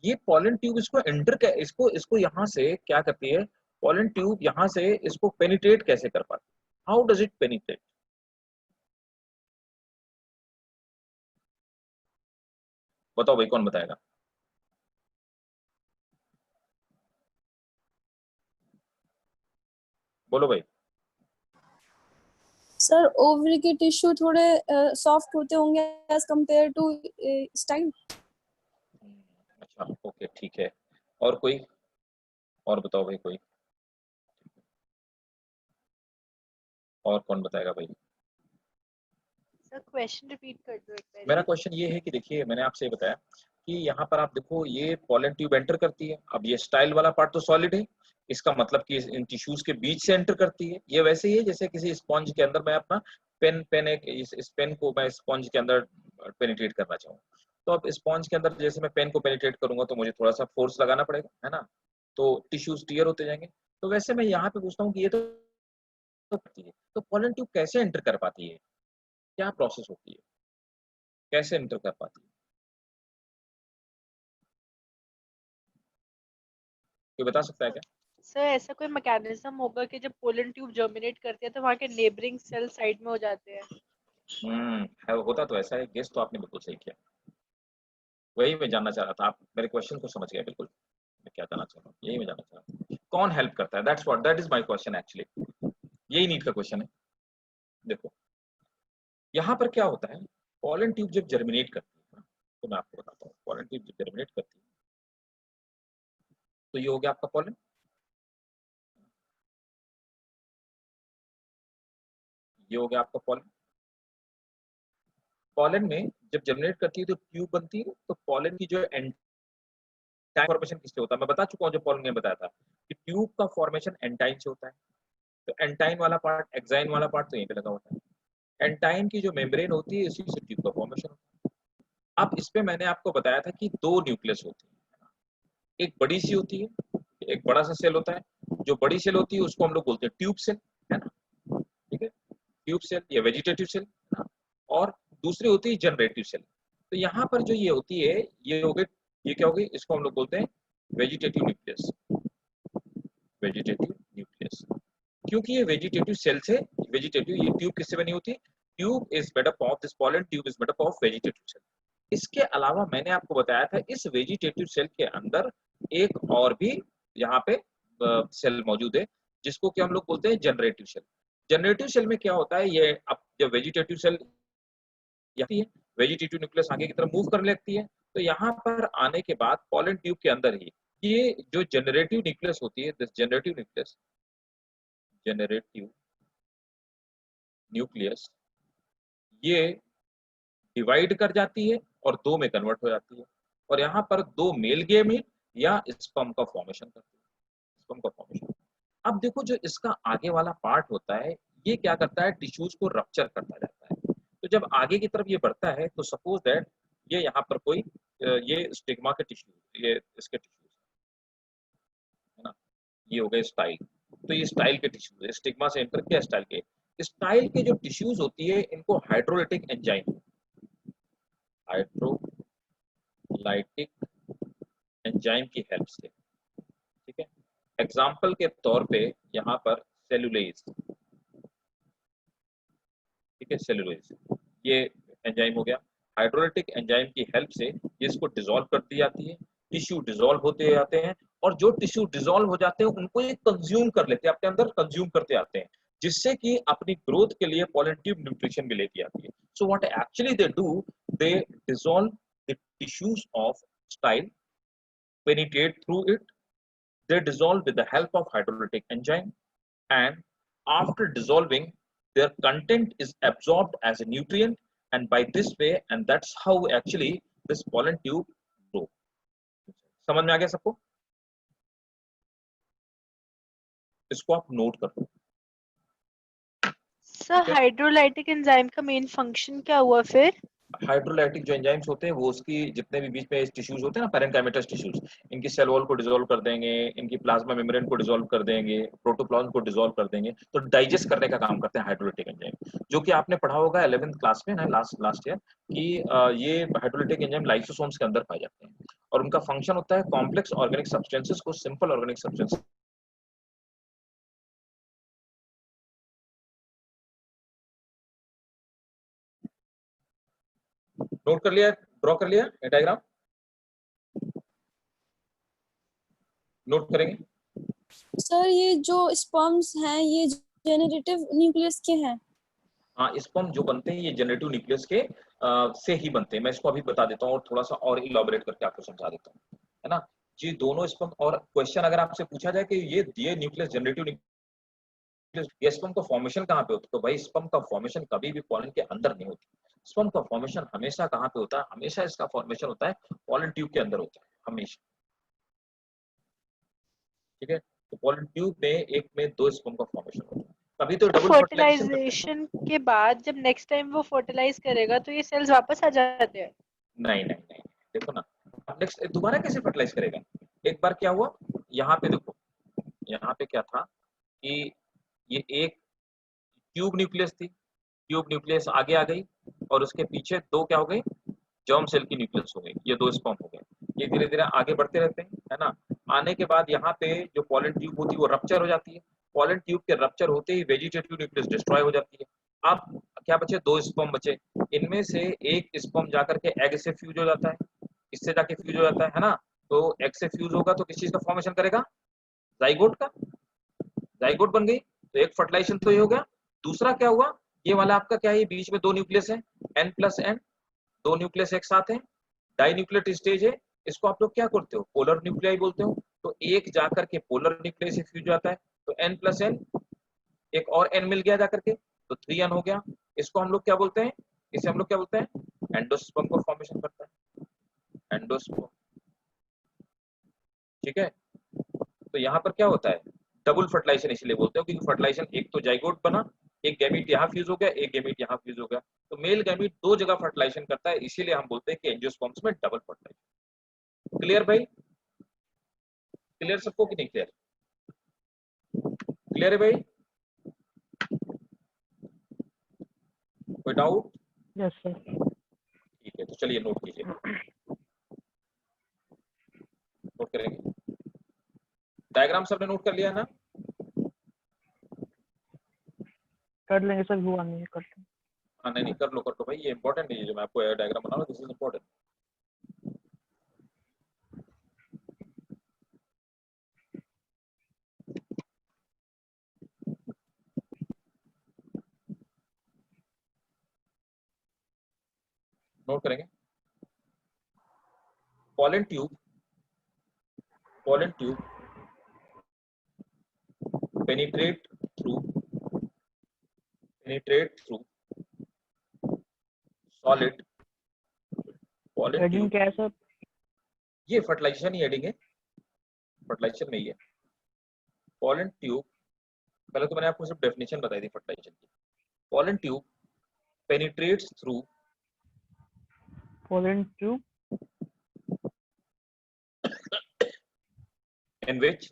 ये पॉलन ट्यूब इसको यहाँ से क्या करती है, पॉलन ट्यूब यहाँ से इसको पेनिट्रेट कैसे कर पाती, हाउ डज इट पेनिट्रेट? बताओ भाई, कौन बताएगा? बोलो भाई। सर ओवरी के टिश्यू थोड़े सॉफ्ट होते होंगे एज कंपेयर टू स्टाइल। अच्छा, ओके, ठीक है। और कोई और बताओ भाई, कोई और कौन बताएगा भाई? सर क्वेश्चन रिपीट कर दो एक बार। मेरा क्वेश्चन ये है कि देखिए, मैंने आपसे बताया कि यहाँ पर आप देखो, ये पॉलन ट्यूब एंटर करती है। अब ये स्टाइल वाला पार्ट तो सॉलिड है, इसका मतलब कि इन टिश्यूज के बीच से एंटर करती है। ये वैसे ही है जैसे किसी स्पॉन्ज के अंदर मैं अपना इस पेन को मैं स्पॉन्ज के अंदर पेनिट्रेट करना चाहूँ, तो अब स्पॉन्ज के अंदर जैसे मैं पेन को पेनिट्रेट करूंगा तो मुझे थोड़ा सा फोर्स लगाना पड़ेगा, है ना, तो टिश्यूज टियर होते जाएंगे। तो वैसे मैं यहाँ पे पूछता हूँ कि ये तो पॉलन ट्यूब कैसे एंटर कर पाती है, क्या प्रोसेस होती है, कैसे एंटर कर पाती है? कोई बता सकता है क्या? सर ऐसा कोई मैकेनिज्म होगा कि जब पोलन ट्यूब जर्मिनेट करती है तो वहाँ के नेबरिंग सेल साइड में हो जाते हैं। होता तो ऐसा है। गेस तो आपने बिल्कुल सही किया, वही मैं जानना चाह रहा था। आप मेरे क्वेश्चन को समझ गए बिल्कुल, मैं क्या जानना चाह रहा हूँ, यही मैं जानना चाह रहा हूँ। कौन हेल्प करता है, that is my question actually, यही नीट का क्वेश्चन है। देखो यहाँ पर क्या होता है, पॉलन ट्यूब जब जर्मिनेट करती है ना, तो मैं आपको बताता हूँ, पॉलन ट्यूब जब जर्मिनेट करती है तो ये हो गया आपका पॉलन, ये हो गया आपका पॉलन। पॉलन में जब जर्मिनेट करती है तो ट्यूब बनती है, तो पॉलन की जो एंटाइन फॉर्मेशन किससे होता है? मैं बता चुका हूँ, जो पॉल ने बताया था कि ट्यूब का फॉर्मेशन एंटाइन से होता है। तो एंटाइन वाला पार्ट, एक्साइन वाला पार्ट तो यहीं पे लगा होता है। एंटाइन की जो मेम्ब्रेन होती है, इसी से ट्यूब का फॉर्मेशन होता है। अब इस पे मैंने आपको बताया था कि दो न्यूक्लियस होती है, एक बड़ी सी होती है, एक बड़ा सा सेल होता है। जो बड़ी सेल होती है उसको हम लोग बोलते हैं ट्यूब सेल, है ना, ठीक है, ट्यूब सेल या वेजिटेटिव सेल, है ना। और दूसरी होती है जनरेटिव सेल। तो यहाँ पर जो ये होती है, ये हो गई, ये क्या हो गई, इसको हम लोग बोलते हैं वेजिटेटिव न्यूक्लियस, वेजिटेटिव न्यूक्लियस। क्योंकि ये वेजिटेटिव सेल से, वेजिटेटिव, ये ट्यूब किससे बनी होती है? Tube is made up of this pollen tube is made up of vegetative cell. इसके अलावा मैंने आपको बताया था इस वेजिटेटिव सेल के अंदर एक और भी यहाँ पे सेल मौजूद है, जिसको कि हम लोग बोलते हैं जनरेटिव सेल। जनरेटिव सेल में क्या होता है, ये अब जब वेजिटेटिव सेल है, वेजिटेटिव न्यूक्लियस आगे की तरफ मूव करने लगती है, तो यहाँ पर आने के बाद पॉलन ट्यूब के अंदर ही ये जो जनरेटिव न्यूक्लियस होती है, this generative nucleus, generative nucleus, ये डिवाइड कर जाती है और दो में कन्वर्ट हो जाती है, और यहाँ पर दो मेल गेमीट या स्पर्म का फॉर्मेशन करती है, स्पर्म का फॉर्मेशन। अब देखो, जो इसका आगे वाला पार्ट होता है, ये क्या करता है, टिश्यूज को रप्चर करता जाता है। तो जब आगे की तरफ ये बढ़ता है, तो सपोज दैट ये यहाँ पर कोई ये स्टिग्मा के टिश्यू, ये इसके टिश्यूज है ना, ये हो गए स्टाइल। तो ये स्टाइल के टिश्यूज, स्टिग्मा से एंटर किया स्टाइल के, स्टाइल के जो टिश्यूज होती है, इनको हाइड्रोलाइटिक एंजाइम, हाइड्रोलाइटिक एंजाइम की हेल्प से, ठीक है। एग्जाम्पल के तौर पे यहाँ पर सेलुलेज, ठीक है, सेलुलेज, ये एंजाइम हो गया। हाइड्रोलाइटिक एंजाइम की हेल्प से ये इसको डिसॉल्व कर दी जाती है, टिश्यू डिसॉल्व होते जाते हैं, और जो टिश्यू डिसॉल्व हो जाते हैं उनको ये कंज्यूम कर लेते हैं, अपने अंदर कंज्यूम करते आते हैं, जिससे कि अपनी ग्रोथ के लिए पॉलन ट्यूब न्यूट्रिशन भी लेती आती है। So what actually they do, they dissolve the tissues of style, penetrate through it, they dissolve with the help of hydrolytic enzyme, and after dissolving, their content is absorbed as a nutrient, and by this way, and that's how actually this pollen tube grow. समझ में आ गया सबको? इसको आप नोट कर लो। सर हाइड्रोलाइटिक एंजाइम का मेन फंक्शन क्या हुआ फिर? हाइड्रोलाइटिक जो एंजाइम्स होते हैं, वो उसकी जितने भी बीच में टिश्यूज होते हैं ना, पैरेनकाइमेटस टिश्यूज, इनकी सेल वॉल को डिसॉल्व कर देंगे, इनकी प्लाज्मा मेम्ब्रेन को डिसॉल्व कर देंगे, प्रोटोप्लाज्म को डिसॉल्व कर देंगे, तो डाइजेस्ट करने का काम करते हैं हाइड्रोलाइटिक एंजाइम। जो कि आपने पढ़ा होगा 11th क्लास में ना, लास्ट ईयर, कि ये हाइड्रोलाइटिक एंजाइम लाइसोसोम्स के अंदर पाए जाते हैं, और उनका फंक्शन होता है कॉम्प्लेक्स ऑर्गेनिक सब्सटेंसेस को सिंपल ऑर्गेनिक सब्सटेंस। नोट कर लिया, ड्रॉ कर लिया डायग्राम, नोट करेंगे। सर ये जो स्पर्म्स हैं ये जेनरेटिव न्यूक्लियस के हैं? हाँ, स्पर्म जो बनते हैं ये जनरेटिव न्यूक्लियस के से ही बनते हैं। मैं इसको अभी बता देता हूँ और थोड़ा सा और इलॉबरेट करके आपको समझा देता हूँ, है ना। ये दोनों स्पर्म, और क्वेश्चन अगर आपसे पूछा जाए कि ये न्यूक्लियस जनरेटिव न्यूक्लियस, ये स्पर्म का फॉर्मेशन कहाँ पे होता है, तो भाई स्पर्म का फॉर्मेशन कभी भी पॉलन के अंदर नहीं होती। स्पर्म का फॉर्मेशन हमेशा कहाँ पे होता है, हमेशा इसका फॉर्मेशन होता है पॉलन ट्यूब के अंदर होता है, हमेशा, ठीक है। तो पॉलन ट्यूब में एक में दो स्पर्म का फॉर्मेशन होता है। कभी तो डबल फर्टिलाइजेशन के बाद जब नेक्स्ट टाइम वो फर्टिलाइज करेगा तो ये सेल्स वापस आ जाते हैं? नहीं नहीं नहीं, देखो ना, नेक्स्ट दोबारा कैसे फर्टिलाइज करेगा। एक बार क्या हुआ, यहाँ पे देखो, यहाँ पे क्या था कि ये एक ट्यूब न्यूक्लियस थी, ट्यूब न्यूक्लियस आगे आ गई, और उसके पीछे दो क्या हो गई, जर्म सेल की न्यूक्लियस हो गई, ये दो स्पर्म हो गए। ये धीरे धीरे आगे बढ़ते रहते हैं, है ना। आने के बाद यहाँ पे जो पॉलन ट्यूब होती है वो रप्चर हो जाती है, पॉलन ट्यूब के रप्चर होते ही वेजिटेटिव न्यूक्लियस डिस्ट्रॉय हो जाती है। अब क्या बचे, दो स्पर्म बचे, इनमें से एक स्पर्म जाकर के एग से फ्यूज हो जाता है, इससे जाके फ्यूज हो जाता है ना। तो एग से फ्यूज होगा तो किस चीज का फॉर्मेशन करेगा, जाइगोट का, जाइगोट बन गई, तो एक फर्टिलाइजेशन तो ये हो गया। दूसरा क्या हुआ, ये वाला आपका क्या है, बीच में दो न्यूक्लियस है, N+N, दो न्यूक्लियस एक साथ है, डाई न्यूक्लियट स्टेज है, इसको आप लोग क्या करते हो, पोलर न्यूक्लियाई बोलते हो। तो एक जाकर के पोलर न्यूक्लियस से फ्यूज जाता है, तो N+N, एक और N मिल गया जाकर के, तो 3N हो गया। इसको हम लोग क्या बोलते हैं, इसे हम लोग क्या बोलते हैं, एंडोस्पर्म को फॉर्मेशन करता है, एंडोस्पर्म, ठीक है, तो यहाँ पर क्या होता है, डबल फर्टिलाइजेशन इसलिए बोलते हैं क्योंकि फर्टिलाइजेशन एक तो जाइगोट बना, एक गैमीट यहाँ फ्यूज हो गया, एक गैमीट यहाँ फ्यूज हो गया, तो मेल गैमीट दो जगह फर्टिलाइजेशन करता है, इसीलिए हम बोलते हैं कि एंजियोस्पर्म्स में डबल फर्टिलाइजेशन। क्लियर भाई, क्लियर सबको कि नहीं क्लियर? क्लियर है भाई, कोई डाउट? Yes sir. ठीक है, तो चलिए नोट कीजिए, नोट करेंगे। डायग्राम सबने नोट कर लिया है ना? कर लेंगे सर, हुआ नहीं है, कर लेंगे। हाँ नहीं कर लो भाई, ये इंपॉर्टेंट है, ये जो मैं आपको डायग्राम बना रहा हूँ, दिस इज इंपॉर्टेंट। नोट करेंगे। pollen tube penetrate through solid pollen heading tube। क्या है सर? ये फर्टिलाइजेशन ही हेडिंग है, फर्टिलाइजेशन में ही है। pollen tube, पहले तो मैंने आपको सिर्फ डेफिनेशन बताई थी फर्टिलाइजेशन की। pollen tube penetrates through pollen tube in which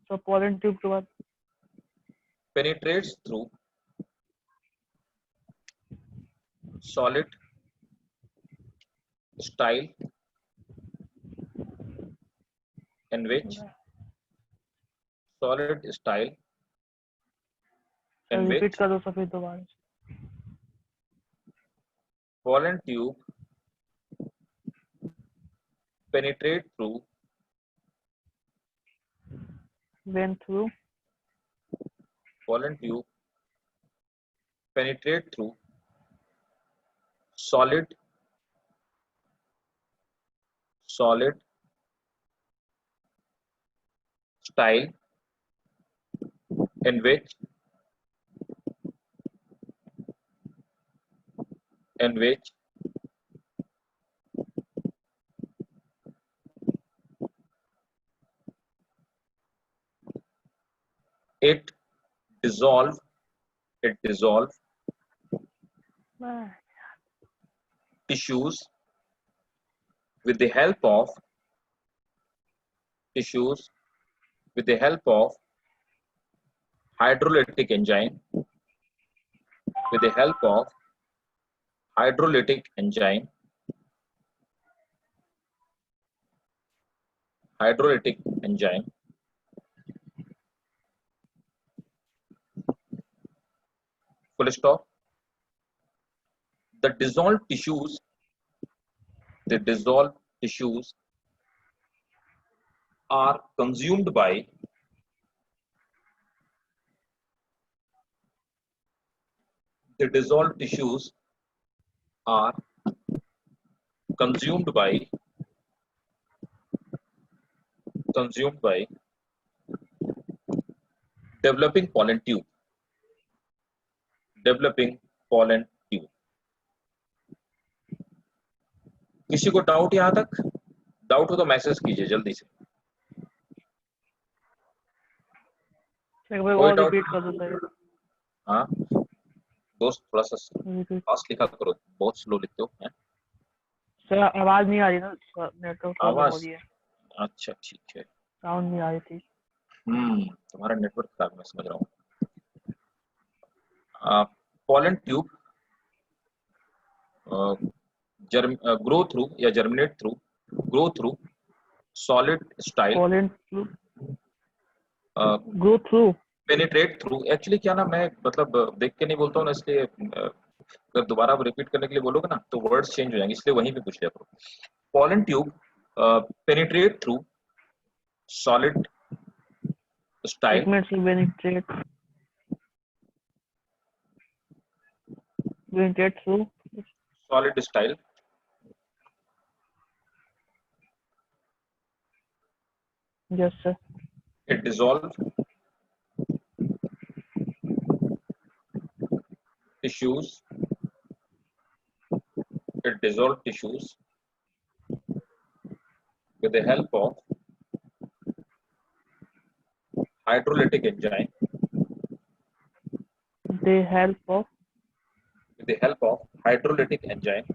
so pollen tube के बाद penetrates through solid style in which solid style in repeat which कर दो सर फिर दोबारा। pollen tube penetrate through went through pollen tube penetrate through solid style in which it dissolve tissues with the help of hydrolytic enzyme full stop। the dissolved tissues are consumed by developing pollen tube। किसी को डाउट यहां तक? डाउट हो तो मैसेज कीजिए जल्दी से। एक बार कोई और डाउट? रिपीट कर दो सर। हाँ दोस्त, थोड़ा सा रिपीट फास्ट लिखा करो, बहुत स्लो लिखते हो हैं। सर, आवाज नहीं आ रही ना, नेटवर्क प्रॉब्लम आवाज? हो रही है, अच्छा ठीक है, साउंड नहीं आ रही थी। तुम्हारा नेटवर्क खराब है, मैं समझ रहा हूँ। pollen tube grow through या germinate through solid style pollen tube grow through penetrate through। Actually क्या ना, मैं मतलब देख के नहीं बोलता हूँ ना, इसलिए अगर दोबारा रिपीट करने के लिए बोलोगे ना तो वर्ड्स चेंज हो जाएंगे, इसलिए वहीं पे पूछ लिया करो। pollen tube penetrate through solid style penetrate through solid style yes sir it dissolve tissues with the help of hydrolytic enzyme, The help of with the help of hydrolytic enzyme,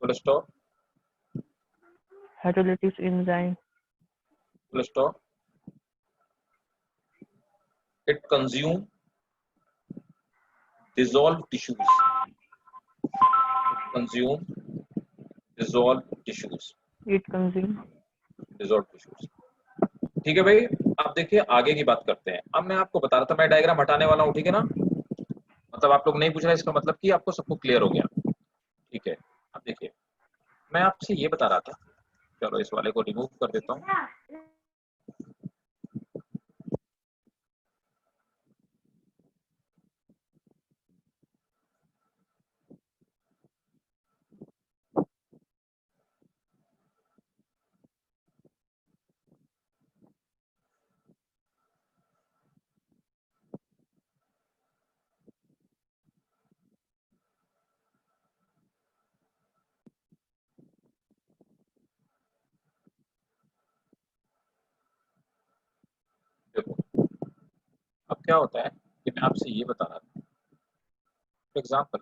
full stop, hydrolytic enzyme. full stop, it consume dissolved tissues, consume dissolved tissues, It consume. dissolved tissues। ठीक है भाई, अब देखिए आगे की बात करते हैं। अब मैं आपको बता रहा था, मैं डायग्राम हटाने वाला हूँ, ठीक है ना? मतलब आप लोग नहीं पूछ रहे, इसका मतलब कि आपको सबको क्लियर हो गया, ठीक है? अब देखिए मैं आपसे ये बता रहा था, चलो इस वाले को रिमूव कर देता हूँ। देखो अब क्या होता है कि मैं आपसे ये बता रहा था, फॉर एग्जाम्पल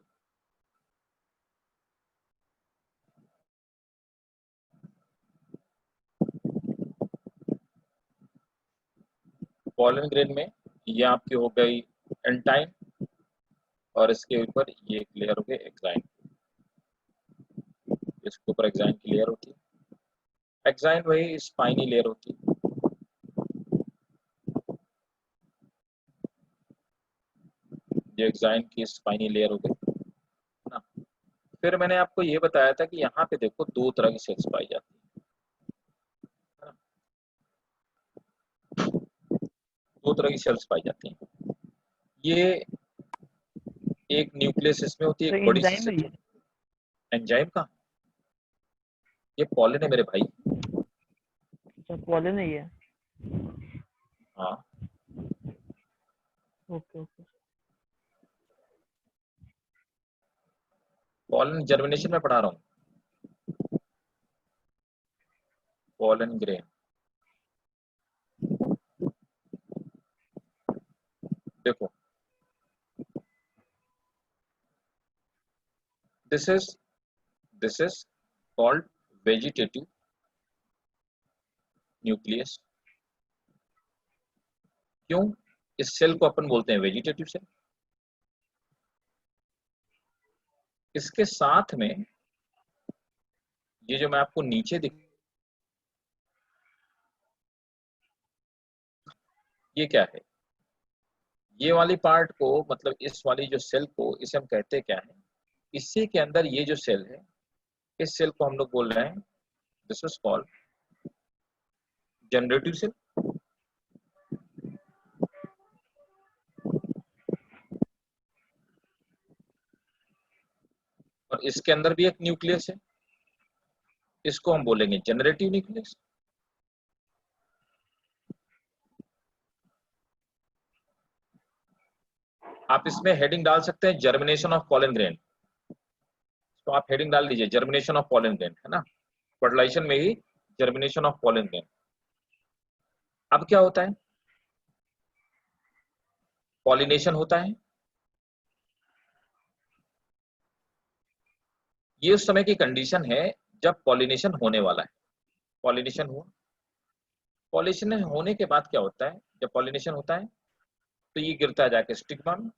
पॉलन ग्रेन में ये आपकी हो गई एंटाइन, और इसके ऊपर ये एक लेयर हो गई एक्साइन, इसके ऊपर एक्साइन की लेयर होती है। एक्साइन वही स्पाइनी लेयर होती है, ये एक्साइन की स्पाइनी लेयर हो गई ना। फिर मैंने आपको ये बताया था कि यहाँ पे देखो दो तरह की सेल्स पाई जाती है ना, दो तरह की सेल्स पाई जाती हैं। ये एक न्यूक्लियस इसमें होती है, तो एक बड़ी सी एंजाइम है सेल। ये। एंजाइम का ये पॉलन है मेरे भाई। अच्छा पॉलन है ये। हाँ ओके ओके। पॉलन जर्मिनेशन में पढ़ा रहा हूँ, पॉलन ग्रेन। देखो this is called vegetative nucleus। क्यों इस सेल को अपन बोलते हैं वेजिटेटिव सेल? इसके साथ में ये जो मैं आपको नीचे दिख, ये क्या है? ये वाली पार्ट को, मतलब इस वाली जो सेल को, इसे हम कहते हैं क्या है? इसी के अंदर ये जो सेल है, इस सेल को हम लोग बोल रहे हैं, this is called generative cell. और इसके अंदर भी एक न्यूक्लियस है, इसको हम बोलेंगे जनरेटिव न्यूक्लियस। आप इसमें हेडिंग डाल सकते हैं जर्मिनेशन ऑफ पॉलन ग्रेन, तो आप हेडिंग डाल दीजिए जर्मिनेशन ऑफ पॉलन ग्रेन, है ना? फर्टिलाइजेशन में ही जर्मिनेशन ऑफ पॉलन ग्रेन। अब क्या होता है? पॉलिनेशन होता है। ये उस समय की कंडीशन है जब पॉलिनेशन होने वाला है। पॉलिनेशन हुआ, पॉलिनेशन होने के बाद क्या होता है? जब पॉलिनेशन होता है तो ये गिरता है जाके स्टिग्मा में,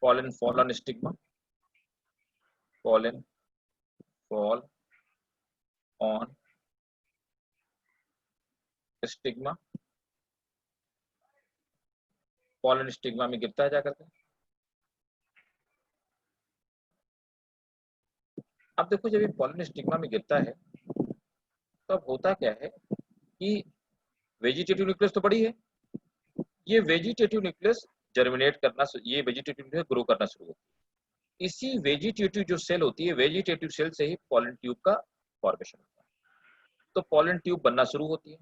pollen fall on stigma, pollen fall on stigma, pollen stigma में गिरता है जाकर के। अब देखो जब ये पॉलन स्टिग्मा में गिरता है तो अब होता क्या है कि वेजिटेटिव न्यूक्लियस तो बड़ी है, ये वेजिटेटिव न्यूक्लियस जर्मिनेट करना, ये वेजिटेटिव न्यूक्लियस ग्रो करना शुरू होती है। इसी वेजिटेटिव जो सेल होती है, वेजिटेटिव सेल से ही पॉलन ट्यूब का फॉर्मेशन होता है। तो पॉलन ट्यूब बनना शुरू होती है।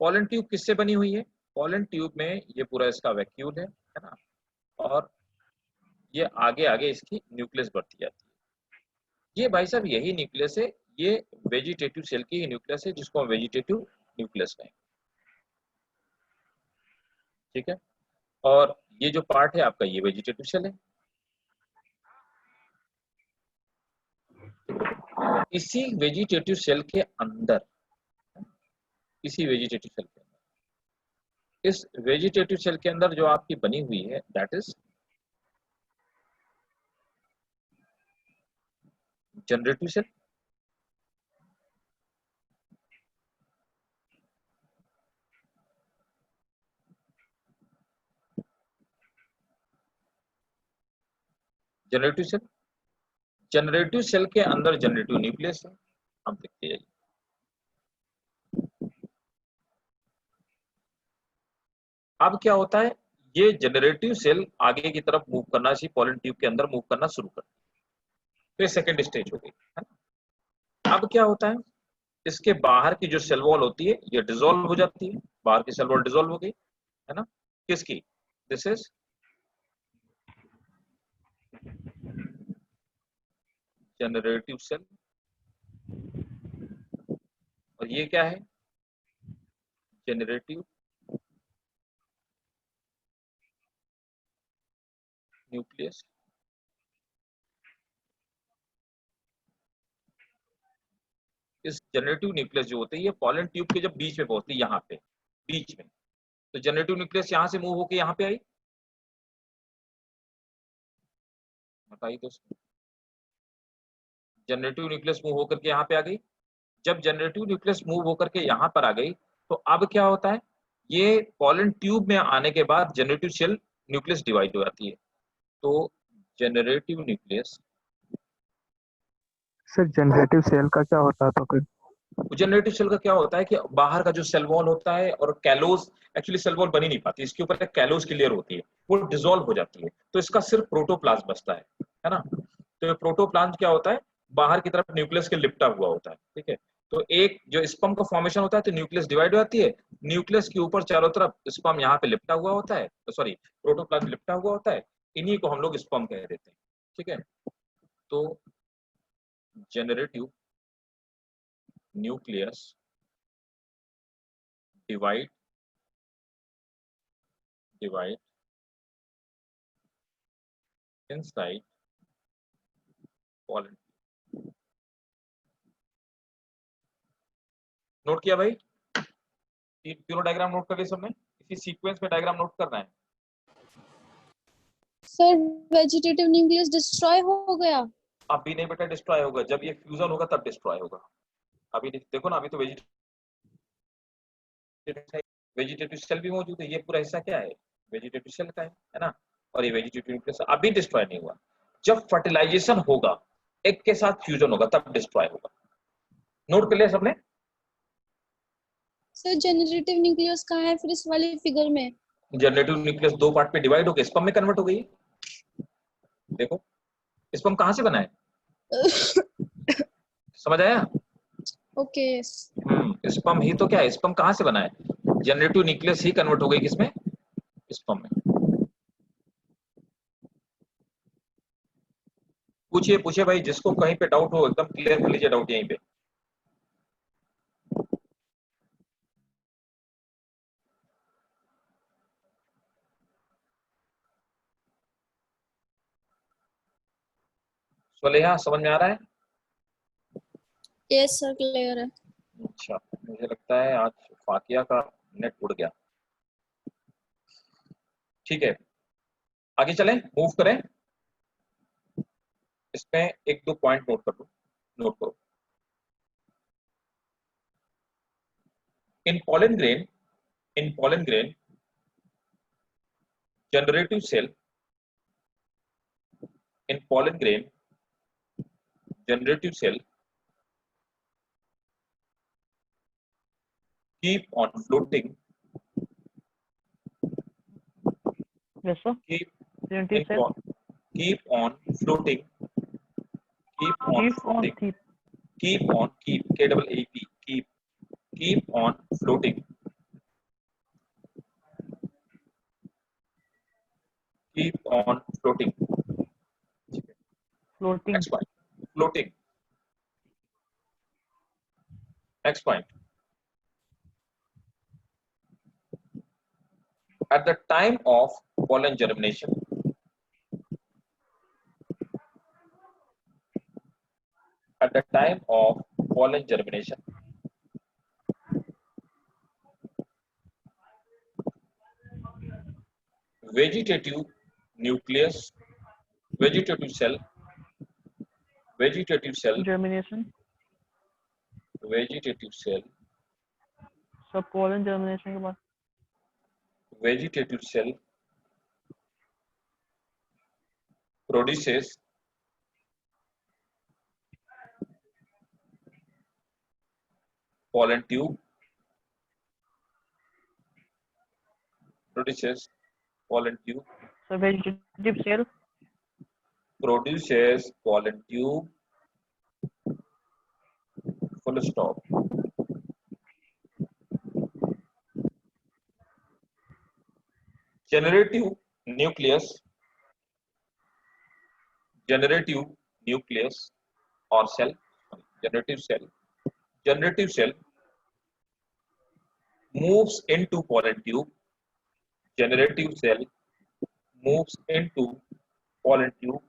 पॉलन ट्यूब किससे बनी हुई है? पॉलन ट्यूब में ये पूरा इसका वैक्यूल है ना, और ये आगे आगे इसकी न्यूक्लियस बढ़ती जाती है। ये भाई साहब यही न्यूक्लियस है, ये वेजिटेटिव सेल की न्यूक्लियस है जिसको हम वेजिटेटिव न्यूक्लियस कहेंगे। ठीक है, और ये जो पार्ट है आपका ये वेजिटेटिव सेल है। इसी वेजिटेटिव सेल के अंदर, इसी वेजिटेटिव सेल के अंदर, इस वेजिटेटिव सेल के अंदर जो आपकी बनी हुई है that is generative cell. Generative cell, generative cell के अंदर जनरेटिव न्यूक्लियस है। हम देखते जाइए, अब क्या होता है, ये जनरेटिव सेल आगे की तरफ मूव करना चाहिए, पॉलन ट्यूब के अंदर मूव करना शुरू कर, तो ये सेकेंड स्टेज हो गई है ना। अब क्या होता है, इसके बाहर की जो सेल वॉल होती है ये डिसॉल्व हो जाती है, बाहर की सेल वॉल डिसॉल्व हो गई है ना, किसकी, दिस इज जनरेटिव सेल, और ये क्या है, जनरेटिव न्यूक्लियस। इस जनरेटिव न्यूक्लियस जो होते हैं ये पॉलन ट्यूब के जब बीच में पहुंचती है, यहाँ पे बीच में, तो जनरेटिव न्यूक्लियस यहाँ से मूव होके यहाँ पे आई, बताइए दोस्तों, जनरेटिव न्यूक्लियस मूव होकर के यहाँ पे आ गई। जब जनरेटिव न्यूक्लियस मूव होकर के यहाँ पर आ गई तो अब क्या होता है, ये पॉलन ट्यूब में आने के बाद जनरेटिव सेल न्यूक्लियस डिवाइड हो जाती है। तो generative nucleus, sir generative cell का क्या होता है तो फिर? जनरेटिव सेल का क्या होता है कि बाहर का जो सेल वॉल होता है और कैलोज, एक्चुअली सेल वॉल बन ही नहीं पाती, इसके ऊपर एक कैलोज की लेयर होती है, वो डिसॉल्व हो जाती है, तो इसका सिर्फ प्रोटोप्लाज्म बचता है ना। तो ये प्रोटोप्लाज्म क्या होता है, बाहर की तरफ न्यूक्लियस के लिपटा हुआ होता है। ठीक है, तो एक जो स्पर्म का फॉर्मेशन होता है तो न्यूक्लियस डिवाइड हो जाती है, न्यूक्लियस के ऊपर चारों तरफ स्पर्म यहाँ पे लिपटा हुआ होता है, सॉरी प्रोटोप्लाज्म लिपटा हुआ होता है, इन्हीं को हम लोग स्पर्म कह देते हैं। ठीक है, तो generative nucleus divide inside pollen। Note किया भाई, तीनों डायग्राम नोट कर लिए सबने, इसी सीक्वेंस में डायग्राम नोट करना है। सर वेजिटेटिव न्यूक्लियस डिस्ट्रॉय हो गया? अभी नहीं बेटा डिस्ट्रॉय होगा, जब ये फ्यूजन होगा तब डिस्ट्रॉय होगा। अभी देखो ना, अभी तो वेजिटेटिव सेल भी मौजूद है, ये पूरा हिस्सा क्या है, वेजिटेटिव सेल का है ना, और ये वेजिटेटिव न्यूक्लियस अभी डिस्ट्रॉय नहीं हुआ। जब फर्टिलाइजेशन होगा, एक के साथ फ्यूजन होगा, तब डिस्ट्रॉय होगा। नोट कर लिया सबने? सर जनरेटिव न्यूक्लियस कहाँ है फिर इस वाली फिगर में? जनरेटिव न्यूक्लियस दो पार्ट पे डिवाइड होकर स्पर्म में कन्वर्ट हो गई। देखो स्पर्म कहाँ से बना है, समझ आया? ओके। स्पर्म ही तो क्या है, स्पर्म कहाँ से बना है, जनरेटिव न्यूक्लियस ही कन्वर्ट हो गई किसमें, स्पर्म में। पूछिए पूछिए भाई, जिसको कहीं पे डाउट हो एकदम क्लियर कर लीजिए डाउट यहीं पे। सोलेहा समझ में आ रहा है? यस सर क्लियर है। अच्छा, मुझे लगता है आज फाकिया का नेट उड़ गया। ठीक है, आगे चलें, मूव करें। इसमें एक दो पॉइंट नोट कर लो, नोट करो। इन pollen grain generative cell, in pollen grain generative cell keep on floating, Yes, sir. keep Generative in, cell. keep on floating, keep on Keep on floating, keep. keep on, keep K-double-A-P, keep on floating, keep on floating, floating, Next point. Floating. Next point. At the time of pollen germination, at the time of pollen germination, vegetative nucleus, vegetative cell, germination, vegetative cell, सब pollen germination के बाद vegetative cell produces pollen tube, produces pollen tube, so vegetative cell produces pollen tube, full stop. Generative nucleus or cell, generative cell moves into pollen tube, generative cell moves into pollen tube,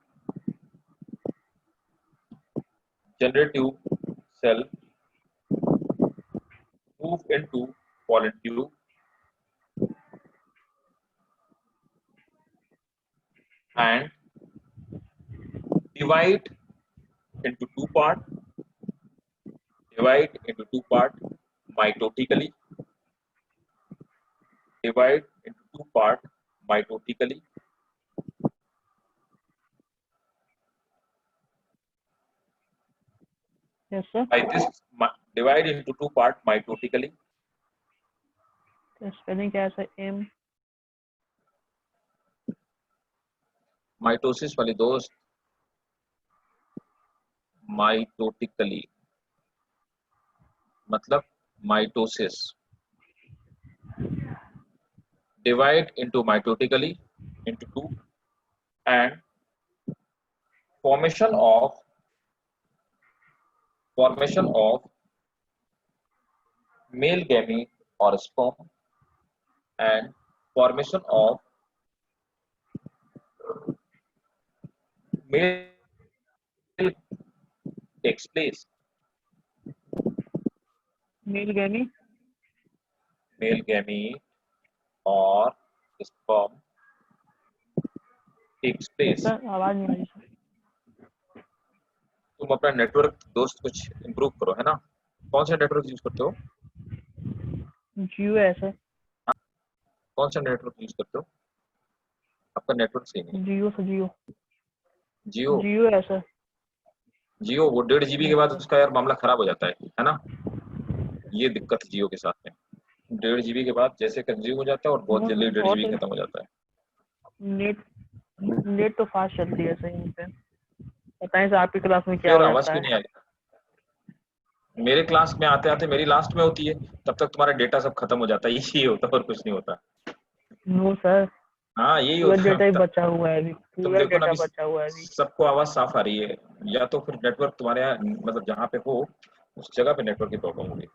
generative cell move into pollen tube and divide into two parts mitotically, yes sir, by this divide into two parts mitotically. तो spelling क्या है sir? M माइटोसिस वाले दोस्त, माइटोटिकली मतलब mitosis, divide into mitotically into two and formation of male gamete or sperm and formation of male takes place. male gamete or sperm takes place. Sir आवाज नहीं आ रही सर. तुम अपना नेटवर्क दोस्त कुछ इम्प्रूव करो, है ना? कौन सा नेटवर्क यूज करते हो? जियो है सर. कौन सा नेटवर्क यूज करते हो? आपका नेटवर्क सही नहीं. जियो सर, जियो है सर. जियो वो 1.5 GB के बाद उसका यार मामला खराब हो जाता है ना? ये दिक्कत जियो के साथ में, 1.5 GB के बाद जैसे कंज्यूम हो जाता है और बहुत जल्दी 1.5 GB खत्म हो जाता है. नेट तो फास्ट चलती है सही पे. बताएं सर आपकी क्लास में क्या फिर हो आवाज जाता क्यों है? नहीं आ रही? मेरे क्लास में आते आते मेरी लास्ट में होती है, तब तक तुम्हारा डेटा सब खत्म हो जाता है. यही होता है और कुछ नहीं होता. नो सर, हाँ यही पूरा होता डेटा ही है. बचा हुआ है अभी, तुम पूरा देखो ना डेटा अभी बचा हुआ है अभी. सबको आवाज साफ आ रही है, या तो फिर नेटवर्क तुम्हारे यहाँ मतलब जहाँ पे हो उस जगह पे नेटवर्क की प्रॉब्लम होगी.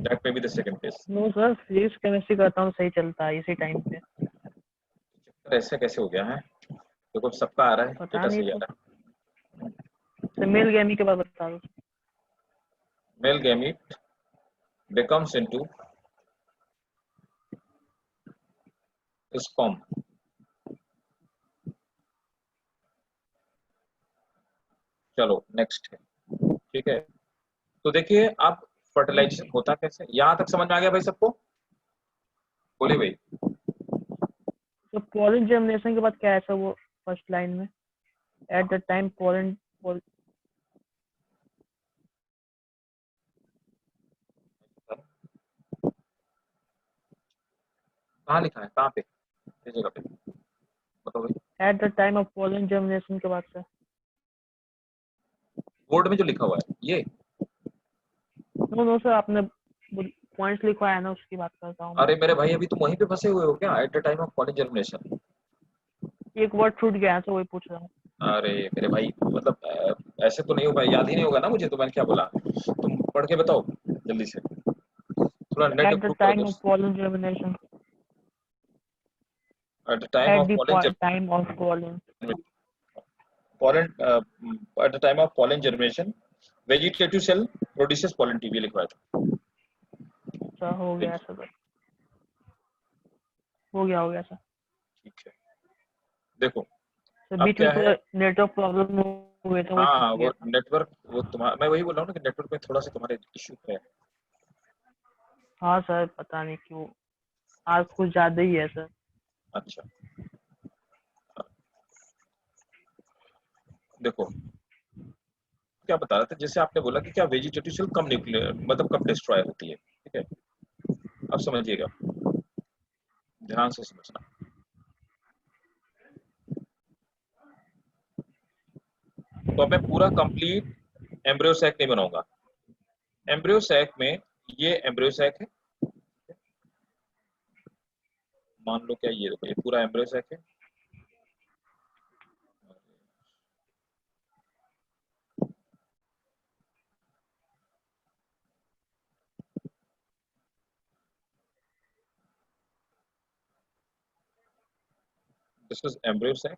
That may be the second case. No sir, physics chemistry करता हूँ सही चलता है इसी टाइम पे. ऐसे कैसे हो गया है? देखो सबका आ रहा है, पता डेटा नहीं सही आ तो. रहा है. सर मेल गेमी के बाद बता दो. Male gamete becomes into sperm. चलो नेक्स्ट है, ठीक है. तो देखिए अब फर्टिलाइजेशन होता कैसे, यहाँ तक समझ में आ गया भाई सबको? बोलिए भाई. तो पोलन जर्मिनेशन के बाद क्या है सर वो फर्स्ट लाइन में? एट द टाइम पोलन कहाँ लिखा है, कहाँ पे, किस जगह पे बताओ भाई? At the time of pollen germination के बाद सर. बोर्ड में जो लिखा हुआ है ये? नो सर, आपने पॉइंट्स लिखवाया है ना, उसकी बात करता हूँ. अरे मेरे भाई अभी तुम वहीं पे फंसे हुए हो क्या? At the time of pollen germination एक वर्ड छूट गया है तो वही पूछ रहा हूँ. अरे मेरे भाई मतलब ऐसे तो नहीं होगा, याद ही नहीं होगा ना मुझे, तो मैंने क्या बोला, तुम पढ़ के बताओ जल्दी से, थोड़ा नेट At the इम्प्रूव करो time of दोस्त। pollen germination. At the time At of the pollen time of pollen. pollen at the time of pollen germination vegetative cell produces pollen tube, ये लिखवाया था। अच्छा हो गया देखिए सर, हो गया सर। ठीक है, देखो तो अब बीच में क्या है, थोड़ा नेटवर्क प्रॉब्लम हो गया था, वही हाँ फंस वो गया था। नेटवर्क, वो तुम्हारा, मैं वही बोल रहा हूँ ना कि नेटवर्क में थोड़ा सा तुम्हारे इशू है। हाँ सर, पता नहीं क्यों आज कुछ ज्यादा ही है सर। अच्छा देखो क्या बता रहा था, जैसे आपने बोला कि क्या वेजिटेटिव सेल कम न्यूक्लियर मतलब कब डिस्ट्रॉय होती है, ठीक है, अब समझिएगा, ध्यान से समझना। तो अब मैं पूरा कंप्लीट एम्ब्रियो सैक नहीं बनाऊंगा। एम्ब्रियो सैक में, ये एम्ब्रियो सैक है, मान लो क्या, ये देखो ये पूरा एम्ब्रियो सैक है, दिस इज एम्ब्रियो सैक,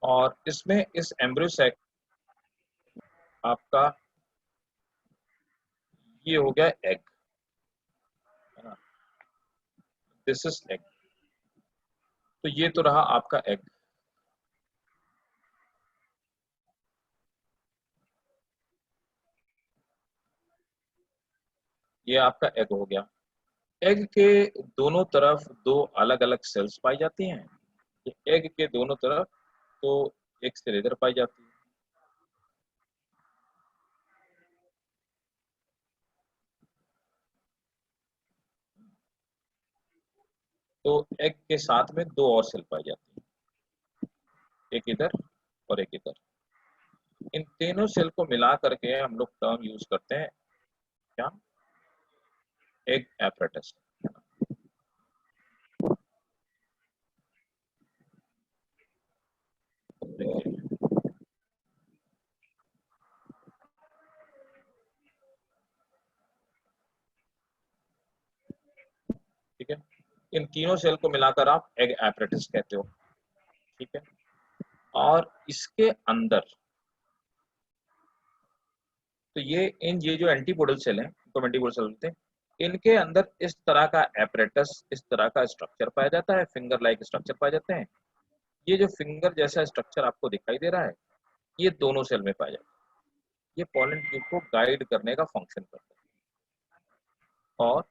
और इसमें इस एम्ब्रियो सैक आपका ये हो गया एग, है ना, दिस इज एग, तो ये तो रहा आपका एग, ये आपका एग हो गया। एग के दोनों तरफ दो अलग अलग सेल्स पाई जाती हैं, ये एग के दोनों तरफ तो एक सेल इधर पाई जाती है, तो एग के साथ में दो और सेल पाई जाती है, एक इधर और एक इधर। इन तीनों सेल को मिला करके हम लोग टर्म यूज करते हैं क्या, एग एपरेटस। ठीक है, इन तीनों सेल को मिलाकर आप एग एपरेटस कहते हो, ठीक है, और इसके अंदर तो ये जो एंटीपोडल सेल हैं, तो एंटीपोडल सेल होते हैं, इनके अंदर इस तरह का एपरेटस, इस तरह का स्ट्रक्चर पाया जाता है, फिंगर लाइक स्ट्रक्चर पाए जाते हैं। ये जो फिंगर जैसा स्ट्रक्चर आपको दिखाई दे रहा है, ये दोनों सेल में पाया जाता है, ये पॉलन ट्यूब को गाइड करने का फंक्शन करता है, और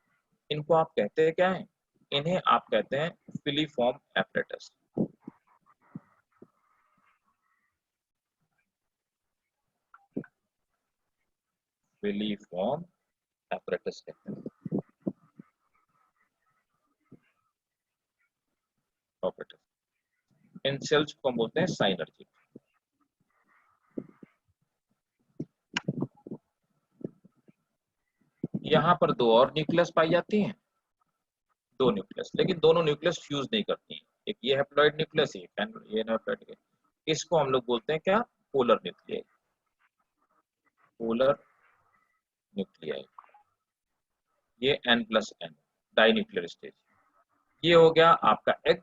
इनको आप कहते हैं क्या है, इन्हें आप कहते हैं फिलीफॉर्म एपरेटस। फिलीफॉर्म एपरेटस कहते हैं एपरेटस। इन सेल्स को हम बोलते हैं साइनर्जी। यहाँ पर दो और न्यूक्लियस पाई जाती हैं, दो न्यूक्लियस, लेकिन दोनों न्यूक्लियस फ्यूज नहीं करती हैं, एक ये हैप्लॉइड न्यूक्लियस, ये हैप्लॉइड, इसको हम लोग बोलते हैं क्या, पोलर न्यूक्लियाई, पोलर न्यूक्लियाई, ये N+N डाई न्यूक्लियर स्टेज। ये हो गया आपका egg,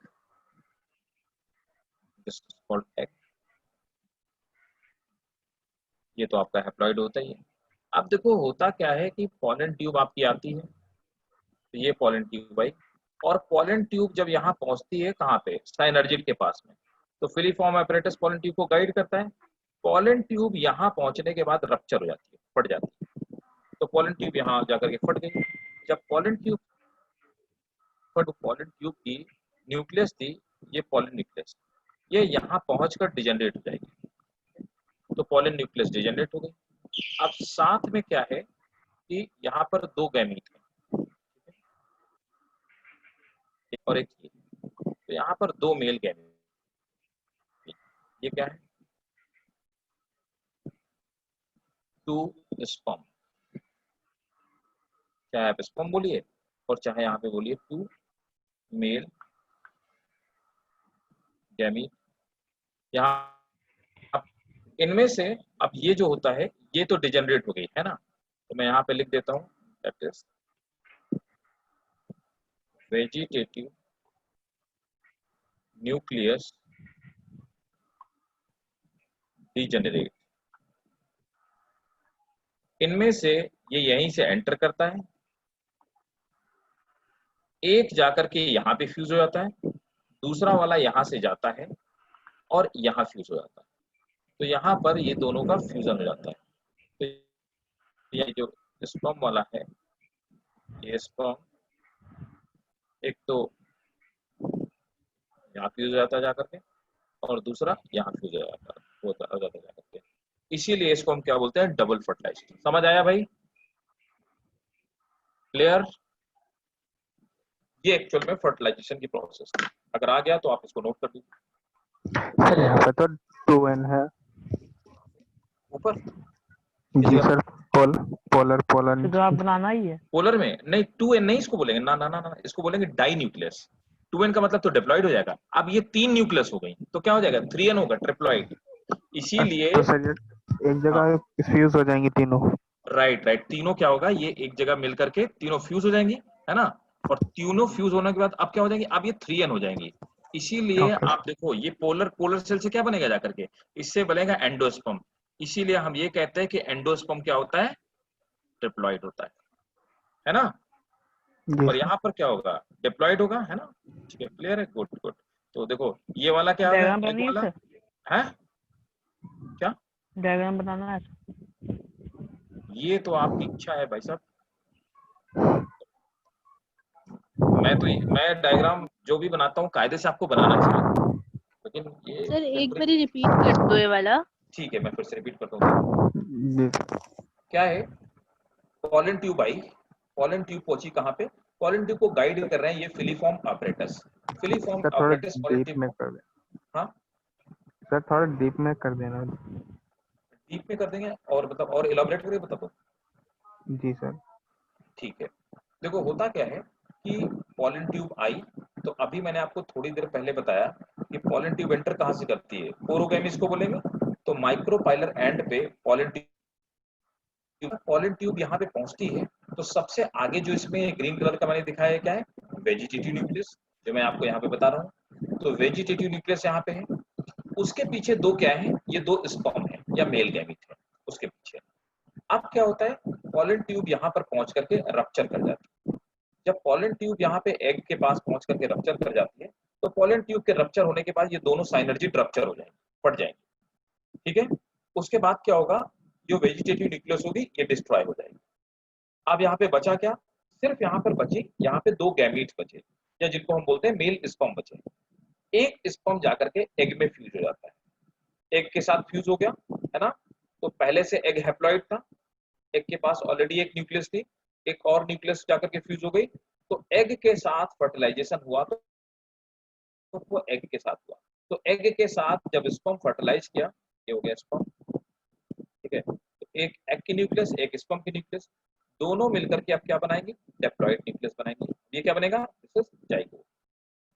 this is called egg, ये तो आपका हैप्लॉइड होता ही है। अब देखो होता क्या है कि पॉलन ट्यूब आपकी आती है, तो ये पॉलन ट्यूब आई, और पॉलन ट्यूब जब यहाँ पहुंचती है कहाँ पे, साइनर्जिड के पास में, तो फिलीफॉर्म एपरेटस पॉलन ट्यूब को गाइड करता है। पॉलन ट्यूब यहाँ पहुंचने के बाद रप्चर हो जाती है, फट जाती है, तो पॉलन ट्यूब यहाँ जाकर के फट गई। जब पॉलन ट्यूब फट, पॉलन ट्यूब की न्यूक्लियस थी, ये पॉलन न्यूक्लियस, ये यहाँ पहुंचकर डिजेनरेट हो जाएगी, तो पॉलन न्यूक्लियस डिजेनरेट हो गई। अब साथ में क्या है कि यहाँ पर दो गैमीट हैं, एक और एक ये, तो यहाँ पर दो मेल गैमीट, ये क्या है, टू स्पर्म, चाहे आप स्पर्म बोलिए और चाहे यहाँ पे बोलिए टू मेल गैमीट। यहाँ इनमें से अब ये जो होता है ये तो डिजेनरेट हो गई है ना, तो मैं यहाँ पे लिख देता हूँ that is vegetative nucleus degenerate. इनमें से ये यहीं से एंटर करता है, एक जाकर के यहाँ पे फ्यूज हो जाता है, दूसरा वाला यहाँ से जाता है और यहाँ फ्यूज हो जाता है। तो यहाँ पर ये दोनों का फ्यूजन हो जाता है। तो ये जो स्पर्म वाला है, ये स्पर्म एक तो यहाँ फ्यूज हो जाता है जाकर के, और दूसरा यहाँ फ्यूज हो जाता है जाकर के। इसीलिए इसको हम क्या बोलते हैं, डबल फर्टिलाइजेशन। समझ आया भाई? क्लियर? ये एक्चुअल में फर्टिलाइजेशन की प्रोसेस है। अगर आ गया तो आप इसको नोट कर दीजिए। सर यहाँ पे तो 2n है। ऊपर जी सर, पोलर तो ग्राफ बनाना ही है। पोलर में नहीं, 2n नहीं इसको बोलेंगे, ना ना ना ना, इसको बोलेंगे डाई न्यूक्लियस। 2n का मतलब तो डिप्लॉइड हो जाएगा। अब ये 3 न्यूक्लियस हो गई तो क्या हो जाएगा, 3n होगा, ट्रिप्लॉइड। इसीलिए तो सर ये एक जगह फ्यूज हो जाएंगी तीनों। राइट राइट, तीनों क्या होगा, ये एक जगह मिल करके तीनों फ्यूज हो जाएंगी, है ना। और तीनों फ्यूज होने के बाद अब क्या हो जाएंगी, अब ये 3n हो जाएंगी। इसीलिए Okay. आप देखो ये पोलर सेल से क्या बनेगा जाकर के, इससे बनेगा एंडोस्पर्म। इसीलिए हम ये कहते हैं कि एंडोस्पर्म क्या होता है, ट्रिप्लॉइड होता है ना। जी और सर। यहाँ पर क्या होगा, डिप्लॉइड होगा, है ना। ठीक है, क्लियर है, गुड गुड। तो देखो ये वाला क्या होगा, डायग्राम एग बनानी है वाला सर, है क्या, डायग्राम बनाना है। ये तो आपकी इच्छा है भाई साहब। मैं डायग्राम जो भी बनाता हूँ कायदे से आपको बनाना चाहिए, लेकिन ये सर एक filtering- बार रिपीट कर दो ये वाला। ठीक है, मैं फिर से रिपीट करता हूँ। जी क्या है, पॉलन ट्यूब आई, पॉलन ट्यूब पहुंची कहाँ पे, पॉलन ट्यूब को गाइड कर रहे हैं ये फिलीफॉर्म apparatus। फिलीफॉर्म सर, थोड़ा apparatus पॉलन डीप ट्यूब में को, कर देना। हाँ सर थोड़ा डीप में कर देना। डीप में कर देंगे, और मतलब और इलाबोरेट करके बता दो। जी सर। ठीक है, देखो होता क्या है कि पॉलन ट्यूब आई, तो अभी मैंने आपको थोड़ी देर पहले बताया कि पॉलन ट्यूब एंटर कहाँ से करती है, पोरोगेमी इसको बोलेंगे। तो माइक्रोपाइलर एंड पे पॉलन ट्यूब यहाँ पे पहुंचती है, तो सबसे आगे जो इसमें ग्रीन कलर का मैंने दिखाया है क्या है, वेजिटेटिव न्यूक्लियस, जो मैं आपको यहाँ पे बता रहा हूँ। तो वेजिटेटिव न्यूक्लियस यहाँ पे है, उसके पीछे दो क्या है, ये दो स्पर्म है या मेल गैमीट है उसके पीछे। अब क्या होता है, पॉलन ट्यूब यहाँ पर पहुंच करके रप्चर कर जाती है। जब पॉलन ट्यूब यहाँ पे एग के पास पहुंच करके रप्चर कर जाती है, तो पॉलन ट्यूब के रप्चर होने के बाद ये दोनों साइनर्जिड रप्चर हो जाएंगे, फट जाएंगे। ठीक है, उसके बाद क्या होगा, जो वेजिटेटिव न्यूक्लियस होगी ये डिस्ट्रॉय हो जाएगी। अब यहाँ पे बचा क्या, सिर्फ यहाँ पर बची, यहाँ पे दो गैमीट्स बचे, या जिनको हम बोलते हैं मेल स्पर्म बचे। एक स्पर्म जाकर के एग में फ्यूज हो जाता है, एग के साथ फ्यूज हो गया, है ना। तो पहले से एग हैप्लॉइड था, एग के पास ऑलरेडी एक न्यूक्लियस थी, एक और न्यूक्लियस जाकर के फ्यूज हो गई, तो एग के साथ फर्टिलाइजेशन हुआ, तो वो एग के साथ हुआ। तो एग के साथ जब स्पर्म फर्टिलाइज किया, ये हो गया स्पर्म। ठीक है, तो एक एग की न्यूक्लियस, एक स्पर्म की न्यूक्लियस, दोनों मिलकर के आप क्या बनाएंगे, डिप्लॉइड न्यूक्लियस बनाएंगे। ये क्या बनेगा, दिस इज जाइगोट।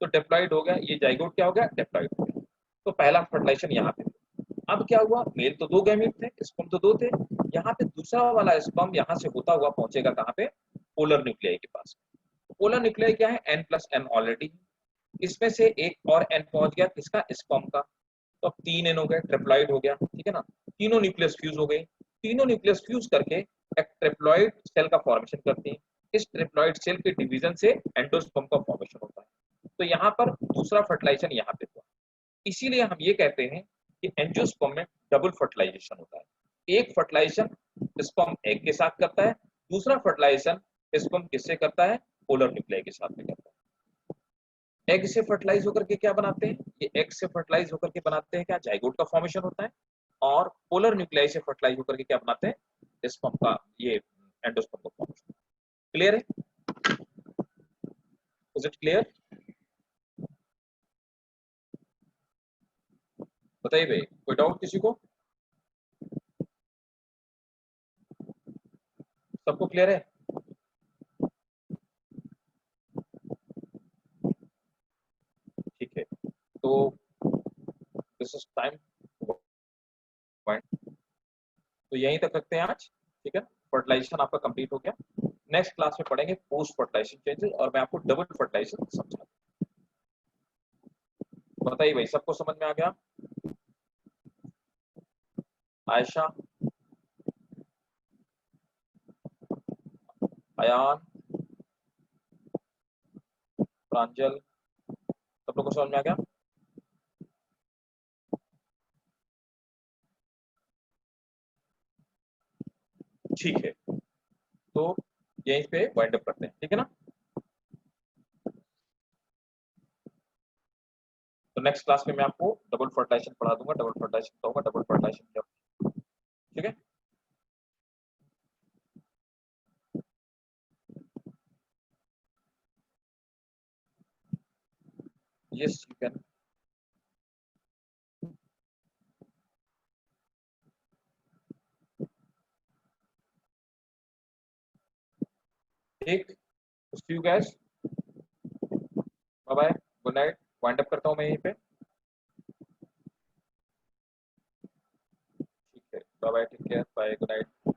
तो डिप्लॉइड हो गया, ये जाइगोट क्या हो गया, डिप्लॉइड हो गया। तो पहला फर्टिलाइजेशन यहाँ पे। अब क्या हुआ, मेल तो दो गैमीट थे, स्पर्म तो दो थे, यहाँ पे दूसरा वाला स्पर्म यहाँ से होता हुआ पहुंचेगा कहाँ पे, पोलर न्यूक्लियाई के पास। पोलर न्यूक्लियाई क्या है, n+n ऑलरेडी, इसमें से एक और n पहुंच गया किसका, स्पर्म का। तो अब 3n हो गया, ट्रिप्लॉइड हो गया, ठीक है ना। तीनों न्यूक्लियस फ्यूज हो गए, तीनों न्यूक्लियस फ्यूज करके एक ट्रिप्लॉइड सेल का फॉर्मेशन करते हैं। इस ट्रिप्लॉइड सेल के डिवीजन से एंडोस्पर्म का फॉर्मेशन होता है। तो यहाँ पर दूसरा फर्टिलाइजेशन यहाँ पे हुआ। इसीलिए हम ये कहते हैं कि एंजियोस्पर्म में डबल फर्टिलाइजेशन होता है। एक फर्टिलाइजेशन स्पर्म एग के साथ करता है, दूसरा फर्टिलाइजेशन स्पर्म किससे करता है, पोलर न्यूक्लियाई के साथ में करता है। एग से फर्टिलाइज होकर के क्या बनाते हैं, ये एग से फर्टिलाइज होकर के बनाते हैं क्या, जाइगोट का फॉर्मेशन होता है। और पोलर न्यूक्लियाई से फर्टिलाइज होकर के क्या बनाते हैं, स्पर्म का, ये एंडोस्पर्म का फॉर्मेशन। क्लियर है, इज इट क्लियर? बताइए भाई, कोई डाउट किसी को? सबको क्लियर है? ठीक है, तो दिस इज टाइम तो यहीं तक रखते हैं आज, ठीक है। फर्टिलाइजेशन आपका कंप्लीट हो गया। नेक्स्ट क्लास में पढ़ेंगे पोस्ट फर्टिलाइजेशन चेंजेस और मैं आपको डबल फर्टिलाइजेशन समझा। बताइए भाई, सबको समझ में आ गया? आयशा, अयान, प्रांजल, सब लोग को समझ में आ गया? ठीक है, तो यहीं पे वाइंड अप करते हैं, ठीक है ना। तो नेक्स्ट क्लास में मैं आपको डबल फर्टिलाइजेशन पढ़ा दूंगा, डबल फर्टिलाइजेशन बताऊंगा, डबल फर्टिलाइजेशन क्या होता है, ठीक है। Yes you can. ठीक, see you guys, bye bye, good night. Wind up करता हूं मैं यहीं पे, ठीक है। Bye bye, take care, bye, good night.